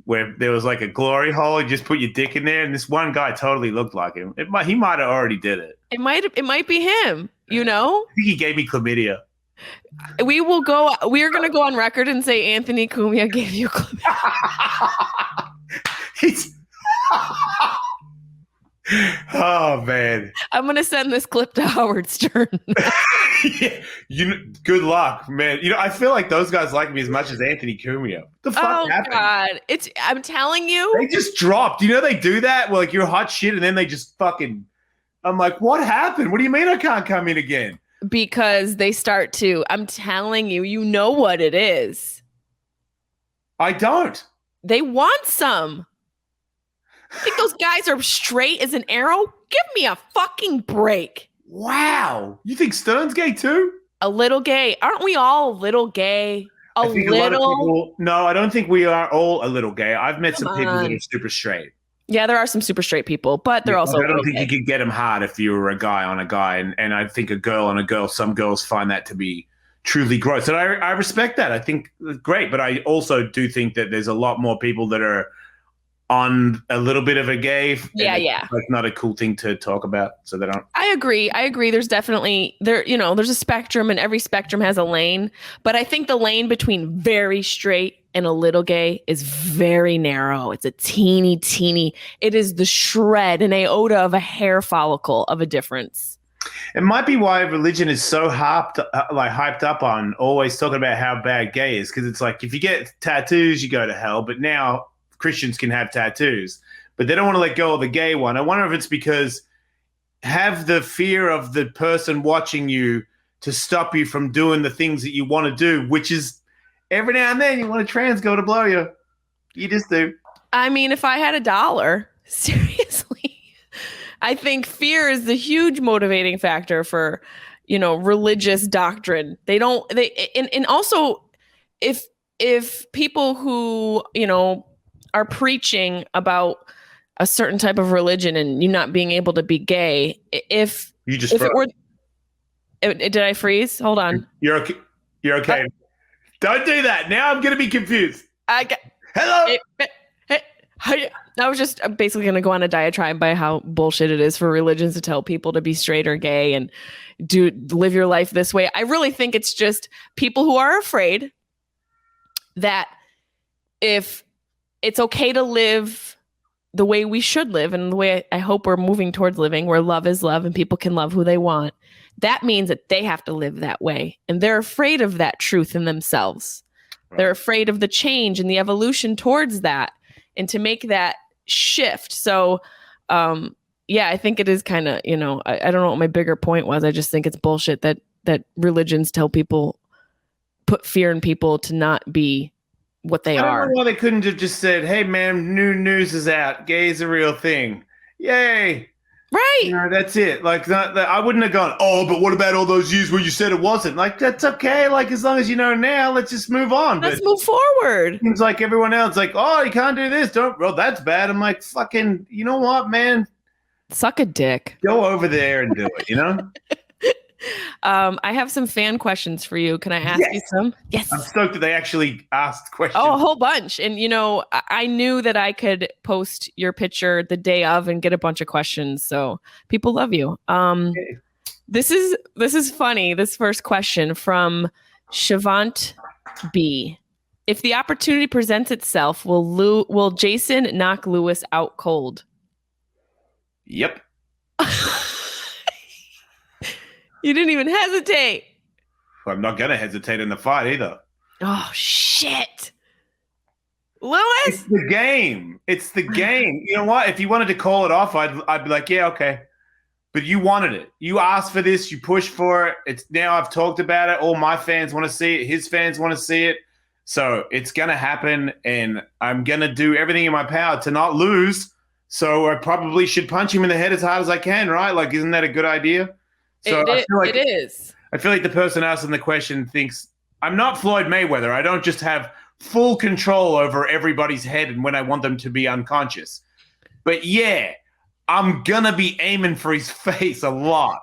where there was like a glory hole. You just put your dick in there, and this one guy totally looked like him. He might have already did it. It might be him, you know? I think he gave me chlamydia. We are going to go on record and say Anthony Cumia gave you chlamydia. Oh man. I'm going to send this clip to Howard Stern. Yeah, good luck, man. I feel like those guys like me as much as Anthony Cumia. What the fuck happened? God. I'm telling you. They just dropped. They do that? Well, like you're hot shit and then they just fucking I'm like, what happened? What do you mean I can't come in again? Because they start to, I'm telling you, you know what it is. I don't. They want some. I think those guys are straight as an arrow. Give me a fucking break. Wow. You think Stern's gay too? A little gay. Aren't we all a little gay? A little? No, I don't think we are all a little gay. I've met some people that are super straight. Yeah, there are some super straight people, but they're also. I don't think you could get them hard if you were a guy on a guy, and I think a girl on a girl. Some girls find that to be truly gross, and I respect that. I think it's great, but I also do think that there's a lot more people that are on a little bit of a gay. Yeah. Like not a cool thing to talk about, so they don't. I agree. There's definitely there's a spectrum, and every spectrum has a lane. But I think the lane between very straight and a little gay is very narrow. It's a teeny. It is the shred, an iota of a hair follicle of a difference. It might be why religion is so hyped up on always talking about how bad gay is, because it's like if you get tattoos, you go to hell. But now Christians can have tattoos, but they don't want to let go of the gay one. I wonder if it's because have the fear of the person watching you to stop you from doing the things that you want to do, which is every now and then you want a trans girl to blow you. You just do. I mean, if I had $1, seriously, I think fear is the huge motivating factor for, religious doctrine. And also if people who, are preaching about a certain type of religion and you not being able to be gay, if did I freeze? Hold on. You're okay. You're okay. Don't do that. Now I'm going to be confused. Hello. I was just basically going to go on a diatribe by how bullshit it is for religions to tell people to be straight or gay and live your life this way. I really think it's just people who are afraid that if it's okay to live the way we should live and the way I hope we're moving towards living, where love is love and people can love who they want, that means that they have to live that way. And they're afraid of that truth in themselves. Right. They're afraid of the change and the evolution towards that and to make that shift. So, I think it is kind of, I don't know what my bigger point was. I just think it's bullshit that religions tell people, put fear in people to not be what they are. I don't know why they couldn't have just said, hey, man, new news is out. Gay is a real thing. Yay. Right. That's it. Like, I wouldn't have gone, oh, but what about all those years where you said it wasn't? Like, that's okay. Like, as long as you know now, let's just move on. Let's move forward. It seems like everyone else, like, oh, you can't do this. That's bad. I'm like, fucking, you know what, man? Suck a dick. Go over there and do it, I have some fan questions for you. Can I ask you some? Yes. I'm stoked that they actually asked questions. Oh, a whole bunch. And, I knew that I could post your picture the day of and get a bunch of questions. So people love you. Okay. This is funny. This first question from Shavant B. If the opportunity presents itself, will Jason knock Lewis out cold? Yep. You didn't even hesitate. I'm not going to hesitate in the fight either. Oh, shit. Lewis? It's the game. It's the game. You know what? If you wanted to call it off, I'd be like, yeah, okay. But you wanted it. You asked for this. You pushed for it. It's now I've talked about it. All my fans want to see it. His fans want to see it. So it's going to happen, and I'm going to do everything in my power to not lose. So I probably should punch him in the head as hard as I can, right? Like, isn't that a good idea? So it is. I feel like the person asking the question thinks I'm not Floyd Mayweather. I don't just have full control over everybody's head and when I want them to be unconscious. But yeah, I'm gonna be aiming for his face a lot.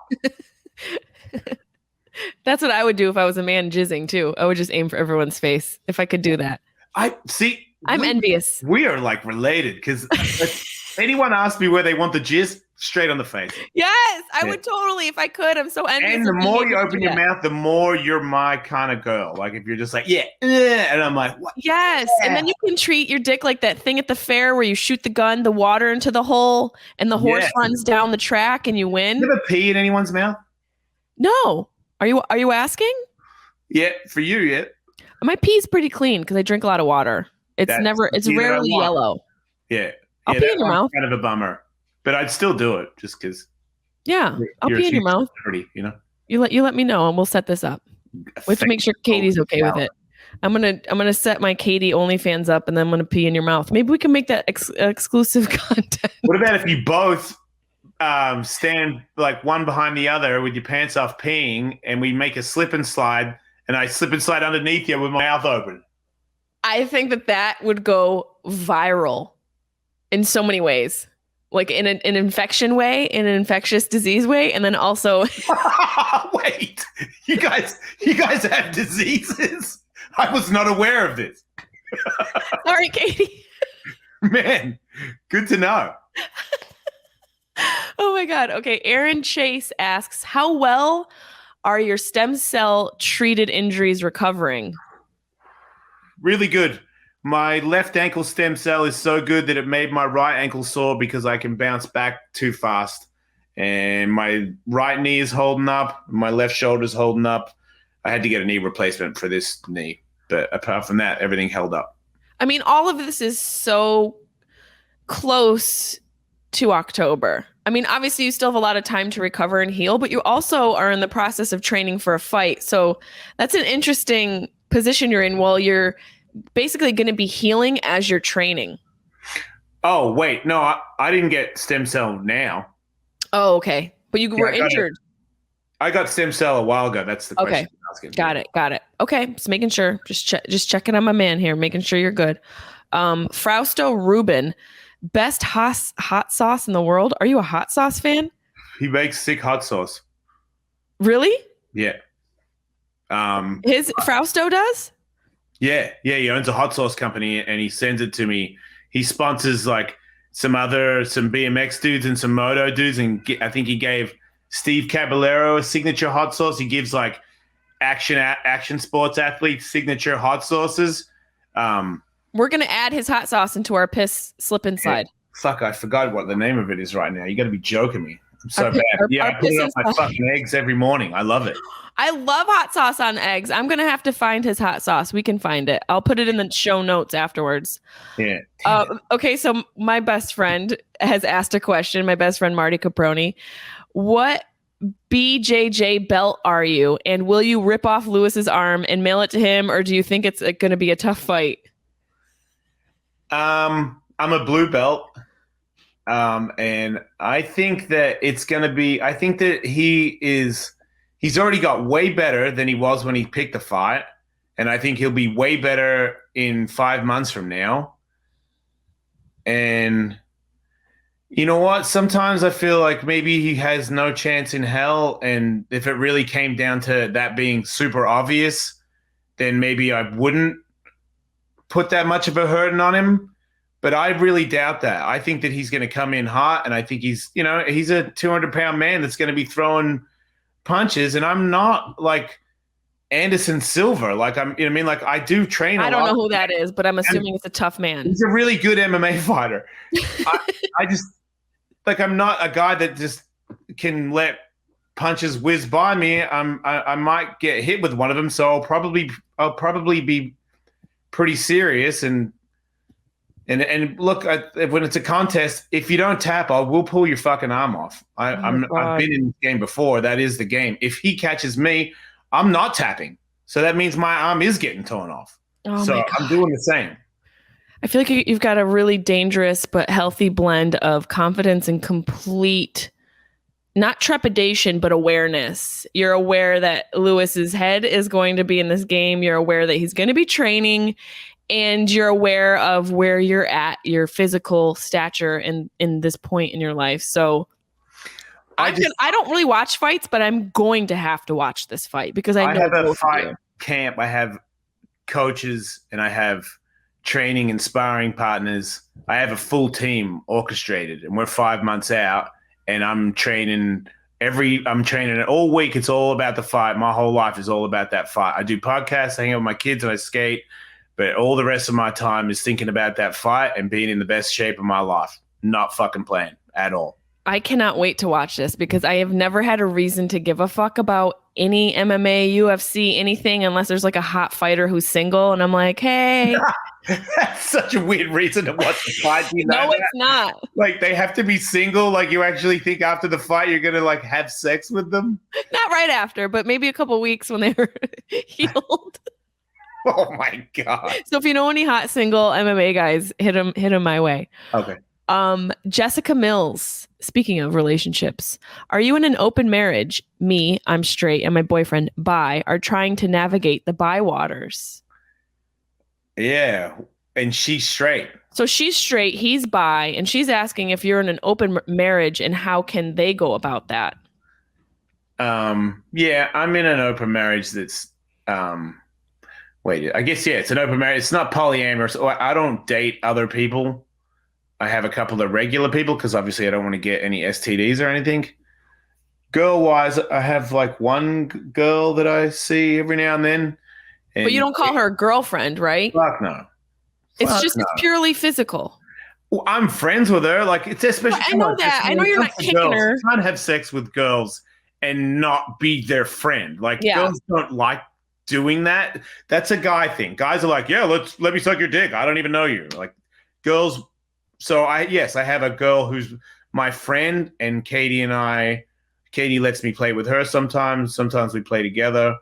That's what I would do if I was a man jizzing too. I would just aim for everyone's face if I could do that. I see. I'm envious. We are like related because anyone asks me where they want the gist, straight on the face. Yes, I would totally if I could. I'm so envious. And the more you open your mouth, the more you're my kind of girl. Like if you're just like, yeah, and I'm like, what? Yes, and then you can treat your dick like that thing at the fair where you shoot the gun, the water into the hole, and the horse runs down the track, and you win. You ever pee in anyone's mouth? No. Are you asking? Yeah, for you, yeah. My pee's pretty clean because I drink a lot of water. It's rarely yellow. Yeah. I'll pee in your mouth. Kind of a bummer, but I'd still do it just because. Yeah, I'll pee in your mouth. You know. You let me know, and we'll set this up. We have to make sure Katie's okay with it. I'm gonna set my Katie OnlyFans up, and then I'm gonna pee in your mouth. Maybe we can make that exclusive content. What about if you both stand like one behind the other with your pants off peeing, and we make a slip and slide, and I slip and slide underneath you with my mouth open? I think that would go viral in so many ways. Like in an infection way, in an infectious disease way, and then also wait, you guys have diseases? I was not aware of this. Sorry, Katie. Man, good to know. Oh my God. Okay, Aaron Chase asks, how well are your stem cell treated injuries recovering? Really good. My left ankle stem cell is so good that it made my right ankle sore because I can bounce back too fast. And my right knee is holding up. My left shoulder is holding up. I had to get a knee replacement for this knee. But apart from that, everything held up. I mean, all of this is so close to October. I mean, obviously, you still have a lot of time to recover and heal, but you also are in the process of training for a fight. So that's an interesting position you're in while you're basically going to be healing as you're training. Oh, wait. No, I didn't get stem cell now. Oh, okay. But you were injured. I got stem cell a while ago. That's the question. Got it. Okay. Just making sure. Just checking on my man here, making sure you're good. Frausto Rubin, best hot sauce in the world. Are you a hot sauce fan? He makes sick hot sauce. Really? Yeah. His Frausto does? Yeah, he owns a hot sauce company and he sends it to me. He sponsors like some BMX dudes and some moto dudes, and I think he gave Steve Caballero a signature hot sauce. He gives like action sports athletes signature hot sauces. We're gonna add his hot sauce into our piss slip inside. Fuck, I forgot what the name of it is right now. You got to be joking me. I'm so bad. I put it on my fucking eggs every morning. I love it. I love hot sauce on eggs. I'm going to have to find his hot sauce. We can find it. I'll put it in the show notes afterwards. Yeah. Okay, so my best friend has asked a question. My best friend, Marty Caproni. What BJJ belt are you? And will you rip off Lewis's arm and mail it to him? Or do you think it's going to be a tough fight? I'm a blue belt. And I think that it's going to be, I think that he's already got way better than he was when he picked the fight. And I think he'll be way better in 5 months from now. And you know what? Sometimes I feel like maybe he has no chance in hell. And if it really came down to that being super obvious, then maybe I wouldn't put that much of a hurting on him. But I really doubt that. I think that he's going to come in hot, and I think he's a 200-pound man that's going to be throwing punches. And I'm not like Anderson Silva. Like Like I do train a lot. I don't know who that is, but I'm assuming it's a tough man. He's a really good MMA fighter. I just like I'm not a guy that just can let punches whiz by me. I might get hit with one of them, so I'll probably be pretty serious and look, when it's a contest, if you don't tap, I will pull your fucking arm off. I've been in this game before. That is the game. If he catches me, I'm not tapping. So that means my arm is getting torn off. Oh, so I'm doing the same. I feel like you've got a really dangerous but healthy blend of confidence and complete, not trepidation, but awareness. You're aware that Lewis's head is going to be in this game. You're aware that he's going to be training. And you're aware of where you're at, your physical stature in this point in your life. So I don't really watch fights, but I'm going to have to watch this fight because I know have a fight camp. I have coaches and I have training and sparring partners. I have a full team orchestrated, and we're 5 months out, and I'm training it all week. It's all about the fight. My whole life is all about that fight. I do podcasts, I hang out with my kids, and I skate, but all the rest of my time is thinking about that fight and being in the best shape of my life. Not fucking playing at all. I cannot wait to watch this because I have never had a reason to give a fuck about any MMA, UFC, anything unless there's like a hot fighter who's single and I'm like, hey. That's such a weird reason to watch the fight. You know no, that? It's not. Like they have to be single. Like you actually think after the fight you're gonna like have sex with them? Not right after, but maybe a couple weeks when they're healed. Oh my God. So if you know any hot single MMA guys, hit them my way. Okay. Jessica Mills, speaking of relationships, are you in an open marriage? Me, I'm straight, and my boyfriend, bi, are trying to navigate the bi waters. Yeah, and she's straight. So she's straight, he's bi, and she's asking if you're in an open marriage and how can they go about that? Yeah, I'm in an open marriage that's wait, I guess yeah, it's an open marriage. It's not polyamorous. I don't date other people. I have a couple of regular people because obviously I don't want to get any STDs or anything. Girl-wise, I have like one girl that I see every now and then. And but you don't call her a girlfriend, right? Fuck no. It's purely physical. Well, I'm friends with her. Like it's especially. I know that. I know you're not kicking girls. her. You can't have sex with girls and not be their friend. Like girls don't like doing that. That's a guy thing. Guys are like, yeah, let me suck your dick. I don't even know you. Like girls. So I have a girl who's my friend, and Katie lets me play with her sometimes. Sometimes we play together.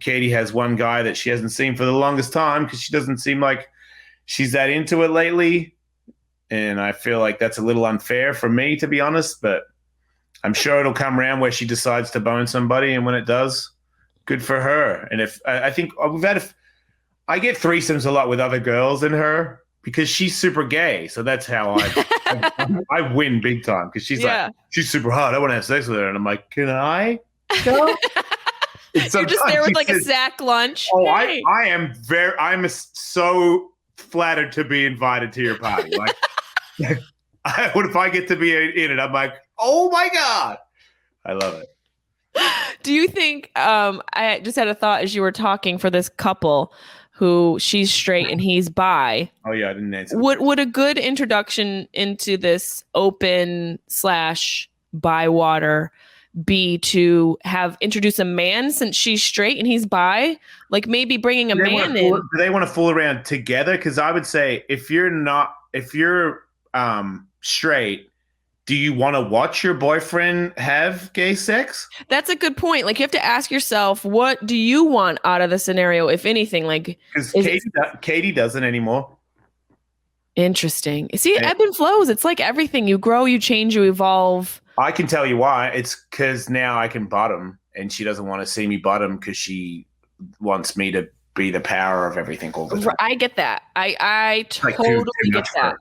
Katie has one guy that she hasn't seen for the longest time because she doesn't seem like she's that into it lately. And I feel like that's a little unfair for me, to be honest, but I'm sure it'll come around where she decides to bone somebody. And when it does, good for her. And I think I get threesomes a lot with other girls than her because she's super gay. So that's how I win big time because she's like, she's super hot. I want to have sex with her. And I'm like, can I go? You're just there with like a sack lunch. Oh, hey. I'm so flattered to be invited to your party. Like, what if I get to be in it? I'm like, oh my God. I love it. Do you think, I just had a thought as you were talking for this couple who she's straight and he's bi. Oh yeah, I didn't answer. Would a good introduction into this open / bi water be to have introduce a man since she's straight and he's bi? Like maybe bringing a man in. Do they want to fool around together? Because I would say if you're straight, do you want to watch your boyfriend have gay sex? That's a good point. Like you have to ask yourself, what do you want out of the scenario, if anything? Like because Katie doesn't anymore. Interesting. See, ebb and flows. It's like everything. You grow, you change, you evolve. I can tell you why. It's because now I can bottom, and she doesn't want to see me bottom because she wants me to be the power of everything all the time. I get that. I totally get that.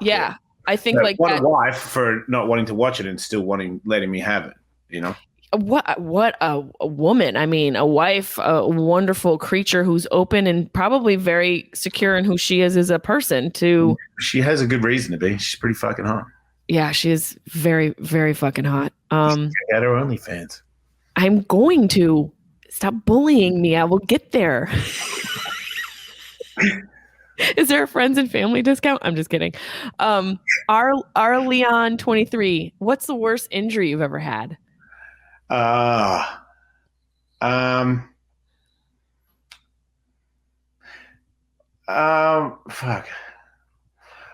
Yeah. I think like what a wife for not wanting to watch it and still letting me have it, you know? What a woman. I mean, a wife, a wonderful creature who's open and probably very secure in who she is as a person too. She has a good reason to be. She's pretty fucking hot. Yeah, she is very, very fucking hot. Check out her OnlyFans. I'm going to. Stop bullying me. I will get there. Is there a friends and family discount? I'm just kidding. Our Leon 23. What's the worst injury you've ever had? Fuck.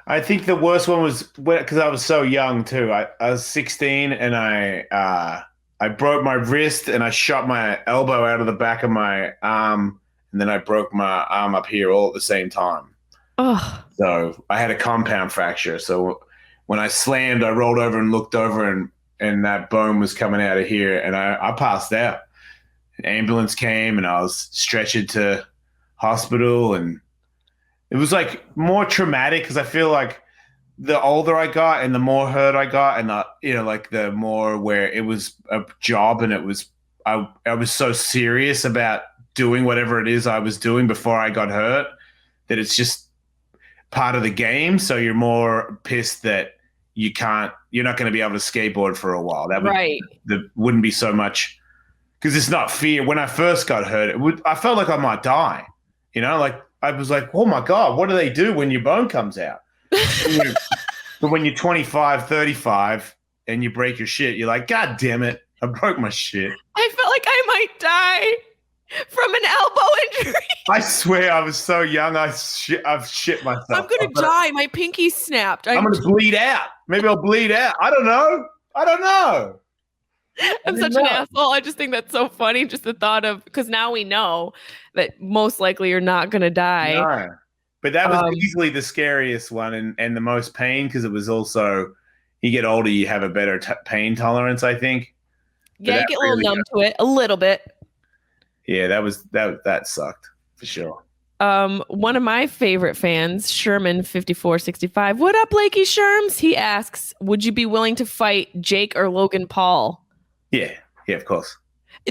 I think the worst one was because I was so young too. I was 16 and I broke my wrist and I shot my elbow out of the back of my arm, and then I broke my arm up here all at the same time. Oh. So I had a compound fracture. So when I slammed, I rolled over and looked over, and that bone was coming out of here, and I passed out. An ambulance came, and I was stretchered to hospital, and it was like more traumatic because I feel like the older I got and the more hurt I got, and like the more where it was a job, and it was I was so serious about doing whatever it is I was doing before I got hurt that it's just part of the game, so you're more pissed that you're not going to be able to skateboard for a while. That wouldn't be so much because it's not fear. When I first got hurt, I felt like I might die. Like I was like, oh my God, what do they do when your bone comes out? But when you're 25, 35 and you break your shit, you're like, God damn it, I broke my shit. I felt like I might die from an elbow injury. I swear I was so young. I've shit myself. I'm going to die. My pinky snapped. I'm going to bleed out. Maybe I'll bleed out. I don't know. I'm such an asshole. I just think that's so funny. Just the thought of, because now we know that most likely you're not going to die. No. But that was easily the scariest one and the most pain because it was also, you get older, you have a better pain tolerance, I think. Yeah, you get a little numb to it, a little bit. Yeah, that sucked for sure. One of my favorite fans, Sherman5465. What up, Blakey Sherms? He asks, would you be willing to fight Jake or Logan Paul? Yeah, of course.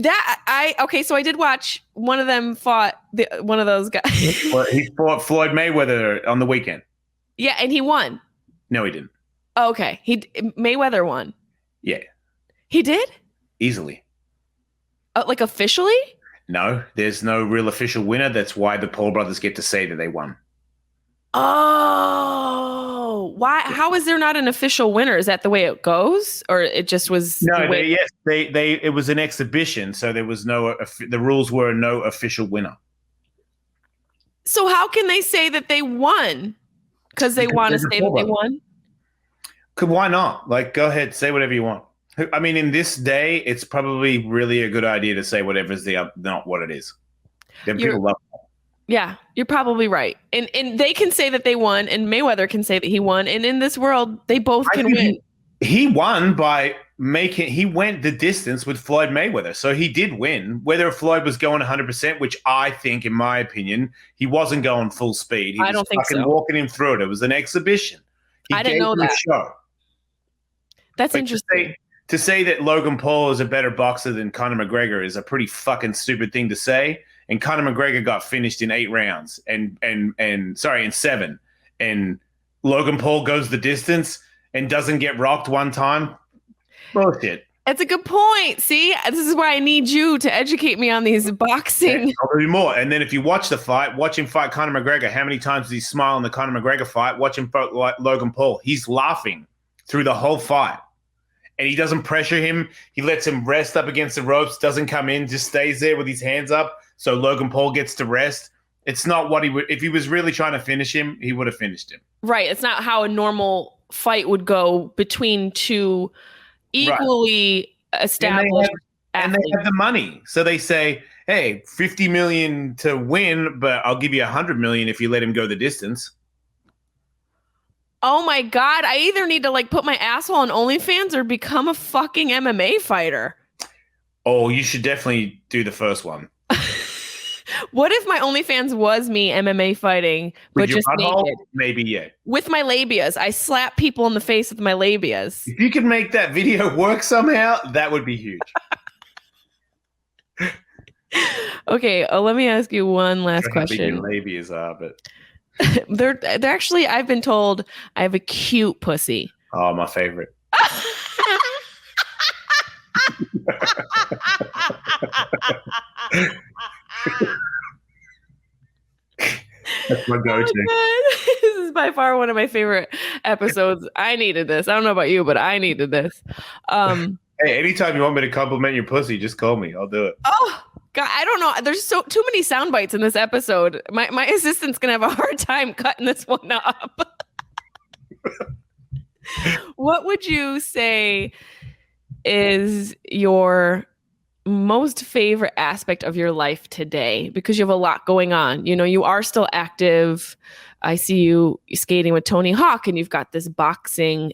So I did watch one of them fought one of those guys. Well, he fought Floyd Mayweather on the weekend. Yeah, and he won. No, he didn't. Okay, Mayweather won. Yeah, he did easily. Like officially? No, there's no real official winner. That's why the Paul brothers get to say that they won. Oh, why? How is there not an official winner? Is that the way it goes, or it just was? No, it was an exhibition, so there was the rules were no official winner. So how can they say that they won? Because they want to say that they won. Why not? Like, go ahead, say whatever you want. I mean, in this day, it's probably really a good idea to say whatever's not what it is. People love that. Yeah, you're probably right. And they can say that they won, and Mayweather can say that he won. And in this world, they both can win. He won by he went the distance with Floyd Mayweather. So he did win. Whether Floyd was going 100%, which I think, in my opinion, he wasn't going full speed. He was fucking walking him through it. It was an exhibition. I didn't know that. Show. That's interesting. To say that Logan Paul is a better boxer than Conor McGregor is a pretty fucking stupid thing to say. And Conor McGregor got finished in 8 rounds in 7. And Logan Paul goes the distance and doesn't get rocked one time. Bullshit. That's a good point. See, this is why I need you to educate me on these boxing. Yeah, I'll do more. And then if you watch the fight, watch him fight Conor McGregor. How many times does he smile in the Conor McGregor fight? Watch him fight Logan Paul. He's laughing through the whole fight. And he doesn't pressure him. He lets him rest up against the ropes, doesn't come in, just stays there with his hands up. So Logan Paul gets to rest. It's not what he would, if he was really trying to finish him, he would have finished him. Right. It's not how a normal fight would go between two equally established and they have the money. So they say, hey, $50 million to win, but I'll give you $100 million if you let him go the distance. Oh my God. I either need to put my asshole on OnlyFans or become a fucking MMA fighter. Oh, you should definitely do the first one. What if my OnlyFans was me MMA fighting, but just naked? Maybe, yeah. With my labias. I slap people in the face with my labias. If you could make that video work somehow, that would be huge. Okay, let me ask you one last question. How big your labias are, but... they're actually, I've been told I have a cute pussy. Oh, my favorite. That's my go-to. This is by far one of my favorite episodes. I needed this. I don't know about you, but I needed this. Hey, anytime you want me to compliment your pussy, just call me. I'll do it. Oh God, I don't know. There's too many sound bites in this episode. My assistant's gonna have a hard time cutting this one up. What would you say is your most favorite aspect of your life today? Because you have a lot going on. You know, you are still active. I see you skating with Tony Hawk, and you've got this boxing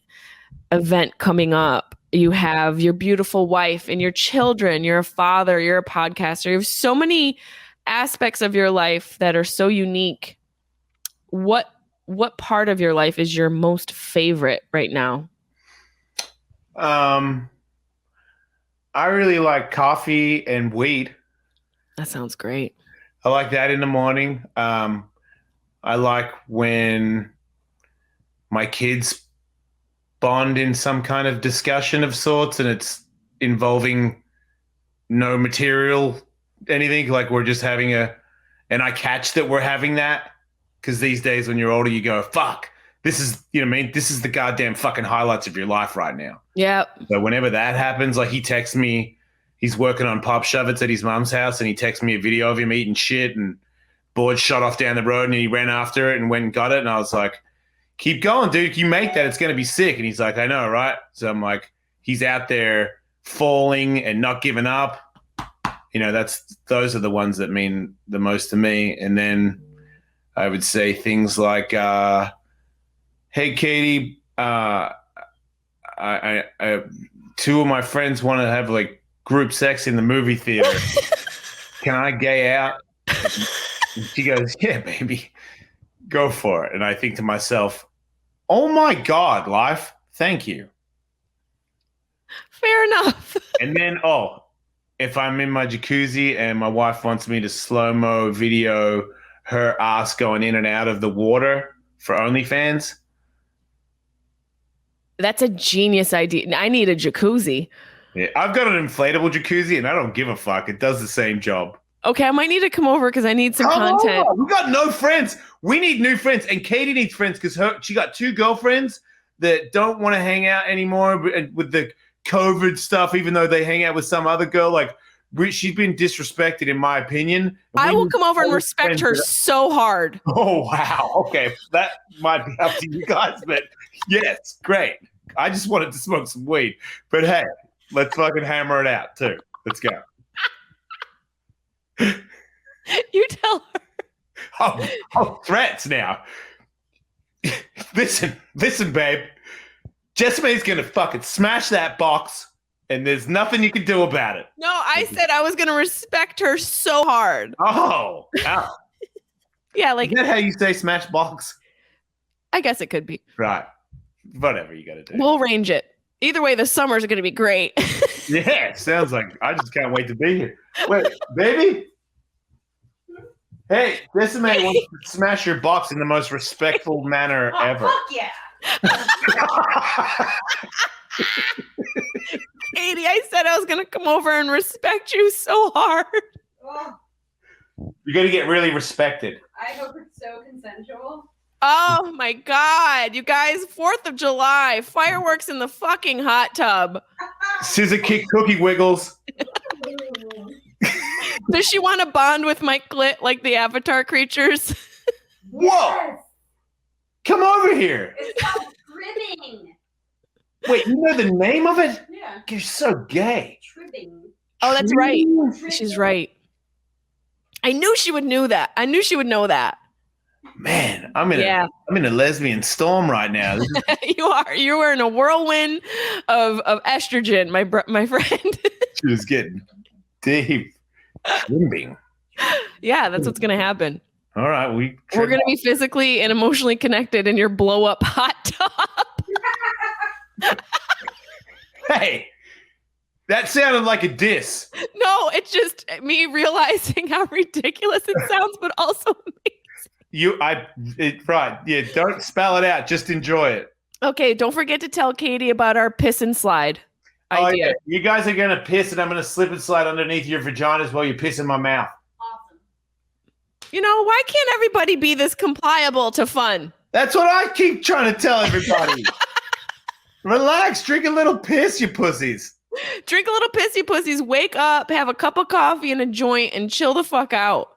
event coming up. You have your beautiful wife and your children. You're a father. You're a podcaster. You have so many aspects of your life that are so unique. What part of your life is your most favorite right now? I really like coffee and weed. That sounds great. I like that in the morning. I like when my kids bond in some kind of discussion of sorts, and it's involving no material anything. Like we're just having and I catch that we're having that, because these days when you're older, you go, fuck, this is, you know what I mean? This is the goddamn fucking highlights of your life right now. Yeah. So whenever that happens, like he texts me, he's working on pop shove-its at his mom's house, and he texts me a video of him eating shit, and board shot off down the road, and he ran after it and went and got it. And I was like, keep going, dude. If you make that, it's going to be sick. And he's like, I know, right? So I'm like, he's out there falling and not giving up. You know, those are the ones that mean the most to me. And then I would say things like, hey, Katie, I two of my friends want to have like group sex in the movie theater. Can I gay out? And she goes, yeah, baby, go for it. And I think to myself, oh my God, life, thank you. Fair enough. And then, if I'm in my jacuzzi and my wife wants me to slow-mo video her ass going in and out of the water for OnlyFans. That's a genius idea. I need a jacuzzi. Yeah, I've got an inflatable jacuzzi and I don't give a fuck. It does the same job. Okay, I might need to come over because I need some content. We got no friends. We need new friends. And Katie needs friends because she got 2 girlfriends that don't want to hang out anymore with the COVID stuff, even though they hang out with some other girl. Like, she's been disrespected, in my opinion. I will come over and respect her so hard. Oh, wow. Okay, that might be up to you guys, but yes, great. I just wanted to smoke some weed. But hey, let's fucking hammer it out, too. Let's go. You tell her. Oh, threats now. Listen, babe. Jessimae's going to fucking smash that box, and there's nothing you can do about it. No, I said I was going to respect her so hard. Oh. Yeah, like. Is that how you say smash box? I guess it could be. Right. Whatever you got to do. We'll arrange it. Either way, the summer's going to be great. Yeah, sounds like I just can't wait to be here. Wait, baby? Hey, Jessimae wants to smash your box in the most respectful manner ever. Fuck yeah. Katie, I said I was going to come over and respect you so hard. Oh, You're going to get really respected. I hope it's so consensual. Oh my God. You guys, 4th of July, fireworks in the fucking hot tub. Scissor kick cookie wiggles. Does she want to bond with my clit like the Avatar creatures? Whoa! Yes. Come over here. It's called tribbing. Wait, you know the name of it? Yeah. You're so gay. Tribbing. Oh, that's right. Tribbing. She's right. I knew she would know that. I knew she would know that. Man, I'm in a lesbian storm right now. You are. You were in a whirlwind of estrogen, my friend. She was getting deep. Tribbing. Yeah, that's what's gonna happen. All right, we're gonna be physically and emotionally connected in your blow up hot tub. Hey, that sounded like a diss. No, it's just me realizing how ridiculous it sounds, but also amazing. Right. Yeah, don't spell it out. Just enjoy it. Okay, don't forget to tell Katie about our piss and slide idea. Yeah. You guys are going to piss, and I'm going to slip and slide underneath your vaginas while you piss in my mouth. Awesome. You know, why can't everybody be this compliable to fun? That's what I keep trying to tell everybody. Relax. Drink a little piss, you pussies. Drink a little piss, you pussies. Wake up, have a cup of coffee and a joint, and chill the fuck out.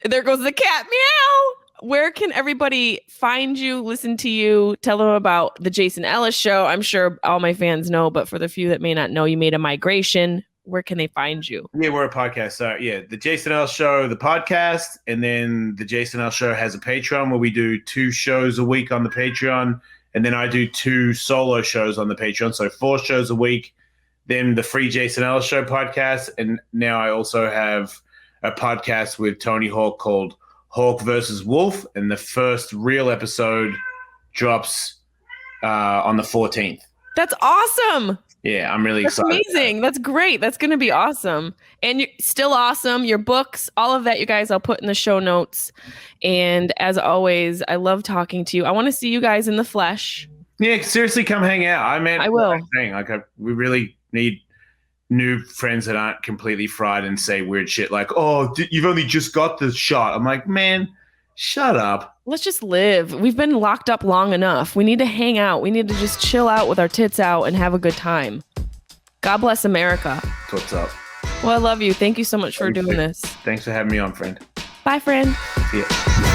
There goes the cat. Meow. Where can everybody find you, listen to you, tell them about the Jason Ellis show? I'm sure all my fans know, but for the few that may not know, you made a migration. Where can they find you? Yeah, we're a podcast. So yeah, the Jason Ellis show, the podcast, and then the Jason Ellis show has a Patreon where we do 2 shows a week on the Patreon, and then I do 2 solo shows on the Patreon, so 4 shows a week. Then the free Jason Ellis show podcast, and now I also have a podcast with Tony Hawk called Hawk versus Wolf, and the first real episode drops on the 14th. That's awesome. Yeah, I'm really That's excited. amazing. That's great. That's going to be awesome. And you're still awesome. Your books, all of that, you guys, I'll put in the show notes. And as always, I love talking to you. I want to see you guys in the flesh. Yeah, seriously, come hang out. I will. We really need new friends that aren't completely fried and say weird shit like, "Oh, you've only just got the shot." I'm like, man, shut up. Let's just live. We've been locked up long enough. We need to hang out. We need to just chill out with our tits out and have a good time. God bless America. That's what's up. Well, I love you. Thank you so much for doing this. Thanks for having me on, friend. Bye, friend. See ya.